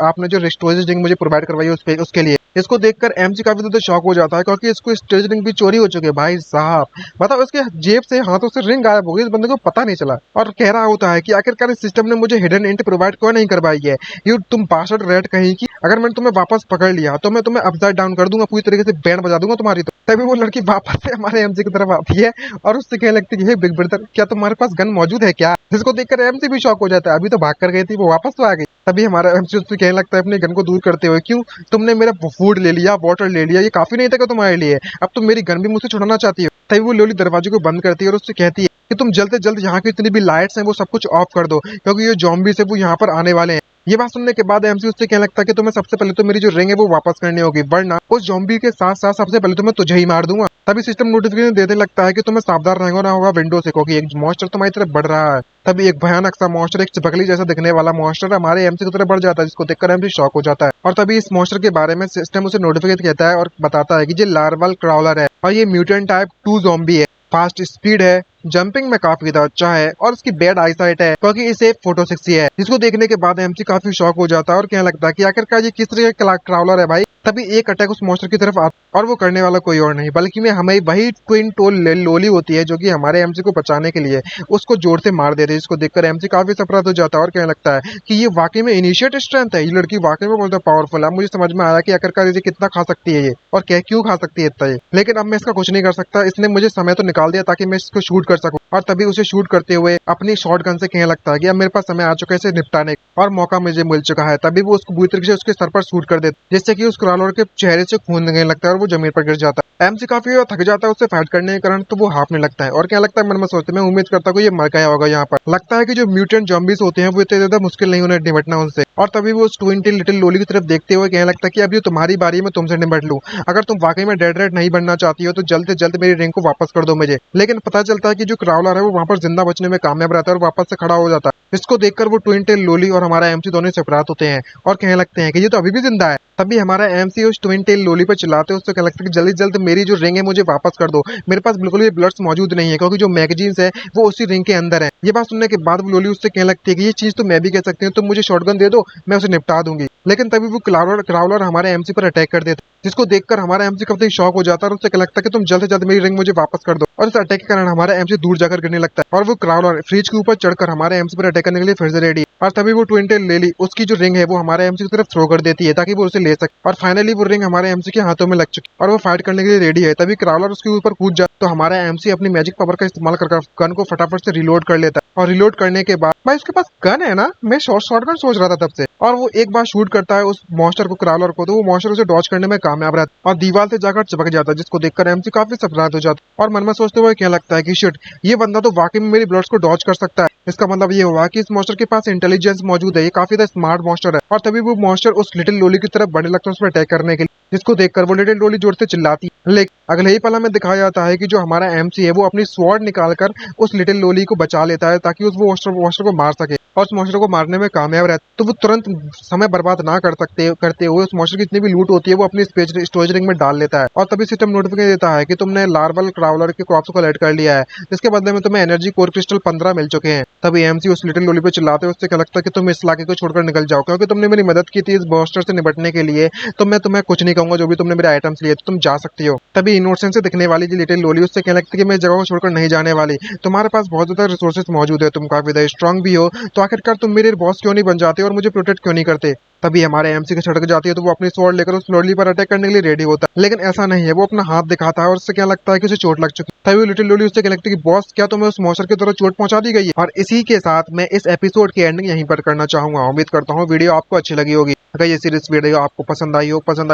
आपने जो स्टोरेज रिंग मुझे प्रोवाइड करवाई है उसके लिए। इसको देखकर एमसी काफी ज्यादा शॉक हो जाता है, क्योंकि इसको स्टोरेज रिंग भी चोरी हो चुकी है। भाई साहब बताओ, इसके जेब से हाथों से रिंग गायब हो गई, इस बंदे को पता नहीं चला और कह रहा होता है कि आखिरकार इस सिस्टम ने मुझे हिडन इंट प्रोवाइड क्यों नहीं करवाई है। ये तुम बासठ रेड कहीं की, अगर मैंने तुम्हें वापस पकड़ लिया तो मैं तुम्हें अपसाइड डाउन कर दूंगा, पूरी तरीके से बैंड बजा दूंगा तुम्हारी। तो तभी वो लड़की वापस से हमारे एमसी की तरफ आती है और उससे कहने लगती है, हे बिग ब्रदर, क्या तुम्हारे पास गन मौजूद है क्या। जिसको देखकर एमसी भी शॉक हो जाता है, अभी तो भाग कर गई थी वो वापस तो आ गई। तभी हमारा एमसी उससे कहने लगता है अपने गन को दूर करते हुए, क्यों तुमने मेरा फूड ले लिया, वाटर ले लिया, ये काफी नहीं था क्या तुम्हारे लिए, अब तुम मेरी गन भी मुझसे छुड़ाना चाहती हो। तभी वो लोली दरवाजे को बंद करती है और उससे कहती है कि तुम जल्द से जल्द यहाँ की जितनी भी लाइट्स हैं वो सब कुछ ऑफ कर दो, क्योंकि ये ज़ॉम्बीज़ है वो यहाँ पर आने वाले हैं। ये बात सुनने के बाद एमसी उससे कहने लगता है कि तुम्हें सबसे पहले तो मेरी जो रिंग है वो वापस करनी होगी, वरना उस ज़ॉम्बी के साथ साथ सबसे पहले तो मैं तुझे ही मार दूंगा। तभी सिस्टम नोटिफिकेशन देने लगता है कि तुम्हें सावधान रहना होगा विंडो से, क्योंकि एक मॉन्स्टर तुम्हारी तरफ बढ़ रहा है। तभी एक भयानक सा मॉन्स्टर, एक चिपकली जैसा दिखने वाला मॉन्स्टर हमारे एमसी की तरफ बढ़ जाता है, जिसको देखकर एमसी शॉक हो जाता है। और तभी इस मॉन्स्टर के बारे में सिस्टम उसे नोटिफिकेट कहता है और बताता है कि ये लार्वल क्राउलर है और ये म्यूटेंट टाइप 2 ज़ॉम्बी है, फास्ट स्पीड है, जंपिंग में काफी ज्यादा अच्छा है और इसकी बैड आईसाइट है, क्योंकि इसे फोटो 60 है। जिसको देखने के बाद एमसी काफी शॉक हो जाता है और कहने लगता है कि आखिरकार ये किस तरह का क्राउलर है भाई। तभी एक अटैक उस मॉन्स्टर की तरफ आता और वो करने वाला कोई और नहीं बल्कि में हमें वही ट्विन टोल लोली होती है, जो कि हमारे एमसी को बचाने के लिए उसको जोर से मार देती है। जिसको देखकर एमसी काफी सरप्राइज हो जाता है और कहने लगता है कि ये वाकई में इनिशिएट स्ट्रेंथ है, ये लड़की वाकई में बहुत पावरफुल है। मुझे समझ में आया कि आखिरकार इसे कितना खा सकती है ये और क्या क्यों खा सकती है इतना ये, लेकिन अब मैं इसका कुछ नहीं कर सकता। इसने मुझे समय तो निकाल दिया ताकि मैं इसको शूट कर सकूं। और तभी उसे शूट करते हुए अपनी शॉटगन से कहने लगता है कि अब मेरे पास समय आ चुका है इसे निपटाने का और मौका मुझे मिल चुका है। तभी वो उसको बुरी तरीके से उसके सर पर शूट कर देता है, जिससे कि उस क्रॉलर के चेहरे से खून निकलने लगता है और वो जमीन पर गिर जाता है। एमसी काफी थक जाता है उससे फाइट करने के कारण, तो वो हाफने लगता है और क्या लगता है मन में सोचते, मैं उम्मीद करता हूँ ये मर गया होगा। यहाँ पर लगता है कि जो म्यूटेंट जॉम्बीज होते हैं वो इतने ज्यादा मुश्किल नहीं उन्हें निपटना उनसे। और तभी वो उस ट्विन टेल लिटिल लोली की तरफ देखते हुए कहने लगता है कि अब ये तुम्हारी बारी है, मैं तुमसे निपट लूं। अगर तुम वाकई में डेड रेड नहीं बनना चाहती हो तो जल्द से जल्द मेरी रिंग को वापस कर दो मुझे। लेकिन पता चलता है कि जो क्राउलर है वो वहां पर जिंदा बचने में कामयाब रहता है और वापस से खड़ा हो जाता है। इसको देखकर वो ट्विन टेल लोली और हमारा एमसी दोनों सेपरेट होते हैं और कहने लगते हैं कि ये तो अभी भी जिंदा है। तभी हमारा एमसी उस ट्विन टेल लोली पर चिल्लाते हैं, उससे कहने लगता है कि जल्दी जल्द मेरी जो रिंग है मुझे वापस कर दो। मेरे पास बिल्कुल भी ब्लड्स मौजूद नहीं है क्योंकि जो मैगजीन्स है वो उसी रिंग के अंदर है। ये बात सुनने के बाद वो लोली उससे कहने लगती है कि ये चीज तो मैं भी कह सकती हूँ, तुम मुझे शॉटगन दे दो, मैं उसे निपटा दूंगी। लेकिन तभी वो क्राउलर हमारे एमसी पर अटैक कर देता है, जिसको देखकर हमारा एमसी काफी शॉक हो जाता है और उससे कहने लगता है कि तुम जल्द से जल्द मेरी रिंग मुझे वापस कर दो। और इस अटैक के कारण हमारा एमसी दूर जाकर गिरने लगता है और वो क्राउलर फ्रिज के ऊपर चढ़कर हमारे एमसी पर अटैक करने के लिए फिर से रेडी है। और तभी वो ट्विन टेल लेली उसकी जो रिंग है वो हमारे एमसी की तरफ थ्रो कर देती है ताकि वो उसे ले सके। और फाइनली वो रिंग हमारे एमसी के हाथों में लग चुकी और वो फाइट करने के लिए रेडी है। तभी क्राउलर उसके ऊपर कूद जाता तो हमारा एमसी अपनी मैजिक पावर का इस्तेमाल कर गन को फटाफट से रिलोड कर लेता है। और रिलोड करने के बाद, भाई उसके पास गन है ना, मैं शॉटगन सोच रहा था तब से। और वो एक बार शूट करता है उस मॉन्स्टर को, क्राउलर को, तो वो मॉन्स्टर उसे डॉज करने में कामयाब रहता है और दीवार से जाकर चिपक जाता है, जिसको देखकर एमसी काफी सरप्राइज हो जाता है और मन में सोचते हुए क्या लगता है कि शिट, ये बंदा तो वाकई में मेरी ब्लड्स को डॉज कर सकता है। इसका मतलब ये हुआ कि इस मॉन्स्टर के पास इंटेलिजेंस मौजूद है, ये काफी ज्यादा स्मार्ट मॉन्स्टर है। और तभी वो मॉन्स्टर उस लिटिल लोली की तरफ बढ़ने लगता है उस पर अटैक करने के लिए, जिसको देखकर वो लिटिल लोली जोर से चिल्लाती है। लेकिन अगले ही पल हमें दिखाया जाता है कि जो हमारा एमसी है वो अपनी स्वॉर्ड निकालकर उस लिटिल लोली को बचा लेता है ताकि उस वो मॉन्स्टर को मार सके और उस मॉन्स्टर को मारने में कामयाब रहता है। तो वो तुरंत समय बर्बाद ना करते हुए उस मॉन्स्टर की जितनी भी लूट होती है वो अपनी स्टोरेज रिंग में डाल लेता है। और तभी सिस्टम नोटिफिकेशन देता है कि तुमने लार्वल क्राउलर के क्रॉप्स को कलेक्ट कर लिया है, जिसके बदले में तुम्हें एनर्जी कोर क्रिस्टल 15 मिल चुके हैं। तभी एमसी उस लिटिल लोली पे चिल्लाते हैं, उससे क्या लगता है कि तुम इस इलाके को छोड़कर निकल जाओ, क्योंकि तुमने मेरी मदद की थी इस मॉन्स्टर से निपटने के लिए, तो मैं तुम्हें कुछ नहीं कहूंगा, जो भी तुमने मेरे आइटम्स लिए तो तुम जा सकती हो। तभी इनोसेंट से दिखने वाली जो लिटिल लोली उससे कहने लगती है कि मैं इस जगह को छोड़कर नहीं जाने वाली, तुम्हारे पास बहुत ज्यादा रिसोर्सेज मौजूद है, तुम काफी ज्यादा स्ट्रांग भी हो, तो आखिरकार तुम मेरे बॉस क्यों नहीं बन जाते और मुझे प्रोटेक्ट क्यों नहीं करते। तभी हमारे एमसी की सड़क जाती है तो वो अपनी स्वॉर्ड लेकर उस लोली पर अटैक करने के लिए रेडी होता है, लेकिन ऐसा नहीं है, वो अपना हाथ दिखाता है और उससे क्या लगता है कि उसे चोट लग चुकी है। तभी लिटिल लोली उससे क्या लगती है कि बॉस क्या तुम्हें उस मॉन्स्टर की तरह चोट पहुंचा दी गई है। और इसी के साथ मैं इस एपिसोड की एंडिंग यहीं पर करना चाहूंगा। उम्मीद करता हूँ वीडियो आपको अच्छी लगी होगी। अगर ये सीरीज वीडियो आपको पसंद आई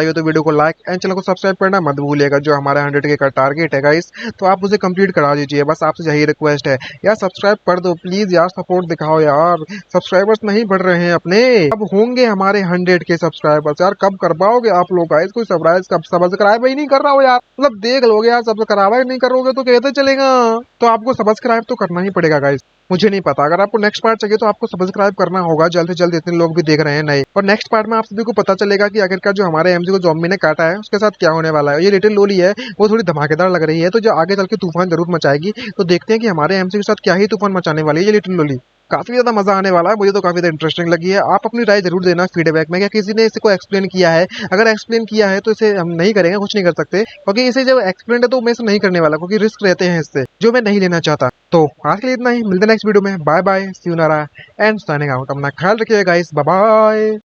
हो तो वीडियो को लाइक एंड चैनल को सब्सक्राइब करना मत भूलिएगा। जो हमारा 100K का टारगेट है गाइस, तो आप उसे कंप्लीट करा दीजिए, बस आपसे यही रिक्वेस्ट है यार, सब्सक्राइब कर दो प्लीज यार, सपोर्ट दिखाओ यार, सब्सक्राइबर्स नहीं बढ़ रहे हैं अपने, अब होंगे हमारे 100K सब्सक्राइबर्स यार, कब कर पाओगे आप लोग गाइस, कोई सब्सक्राइब ही नहीं कर रहा हो यार, मतलब देख लोगे यार, सब्सक्राइब ही नहीं करोगे तो कैसे चलेगा, तो आपको सब्सक्राइब तो करना ही पड़ेगा गाइस। मुझे नहीं पता, अगर आपको नेक्स्ट पार्ट चाहिए तो आपको सब्सक्राइब करना होगा जल्द से जल्द, इतने लोग भी देख रहे हैं नए। और नेक्स्ट पार्ट में आप सभी को पता चलेगा कि आखिरकार जो हमारे एमसी को ज़ॉम्बी ने काटा है उसके साथ क्या होने वाला है। ये लिटिल लोली है वो थोड़ी धमाकेदार लग रही है, तो जो आगे चल के तूफान जरूर मचाएगी, तो देखते हैं कि हमारे एमसी के साथ क्या ही तूफान मचाने वाली है ये लिटिल लोली। काफी ज्यादा मजा आने वाला है, मुझे तो काफी ज्यादा इंटरेस्टिंग लगी है। आप अपनी राय जरूर देना फीडबैक में, क्या किसी ने इसे को एक्सप्लेन किया है, अगर एक्सप्लेन किया है तो इसे हम नहीं करेंगे, कुछ नहीं कर सकते, क्योंकि इसे जब एक्सप्लेन है तो मैं इसे नहीं करने वाला, क्योंकि रिस्क रहते हैं इससे जो मैं नहीं लेना चाहता। तो आज के लिए इतना ही, मिलते हैं नेक्स्ट वीडियो में, बाय बाय, सी यू नारा एंड साइनिंग आउट। अपना ख्याल रखिएगा गाइस, बाय बाय।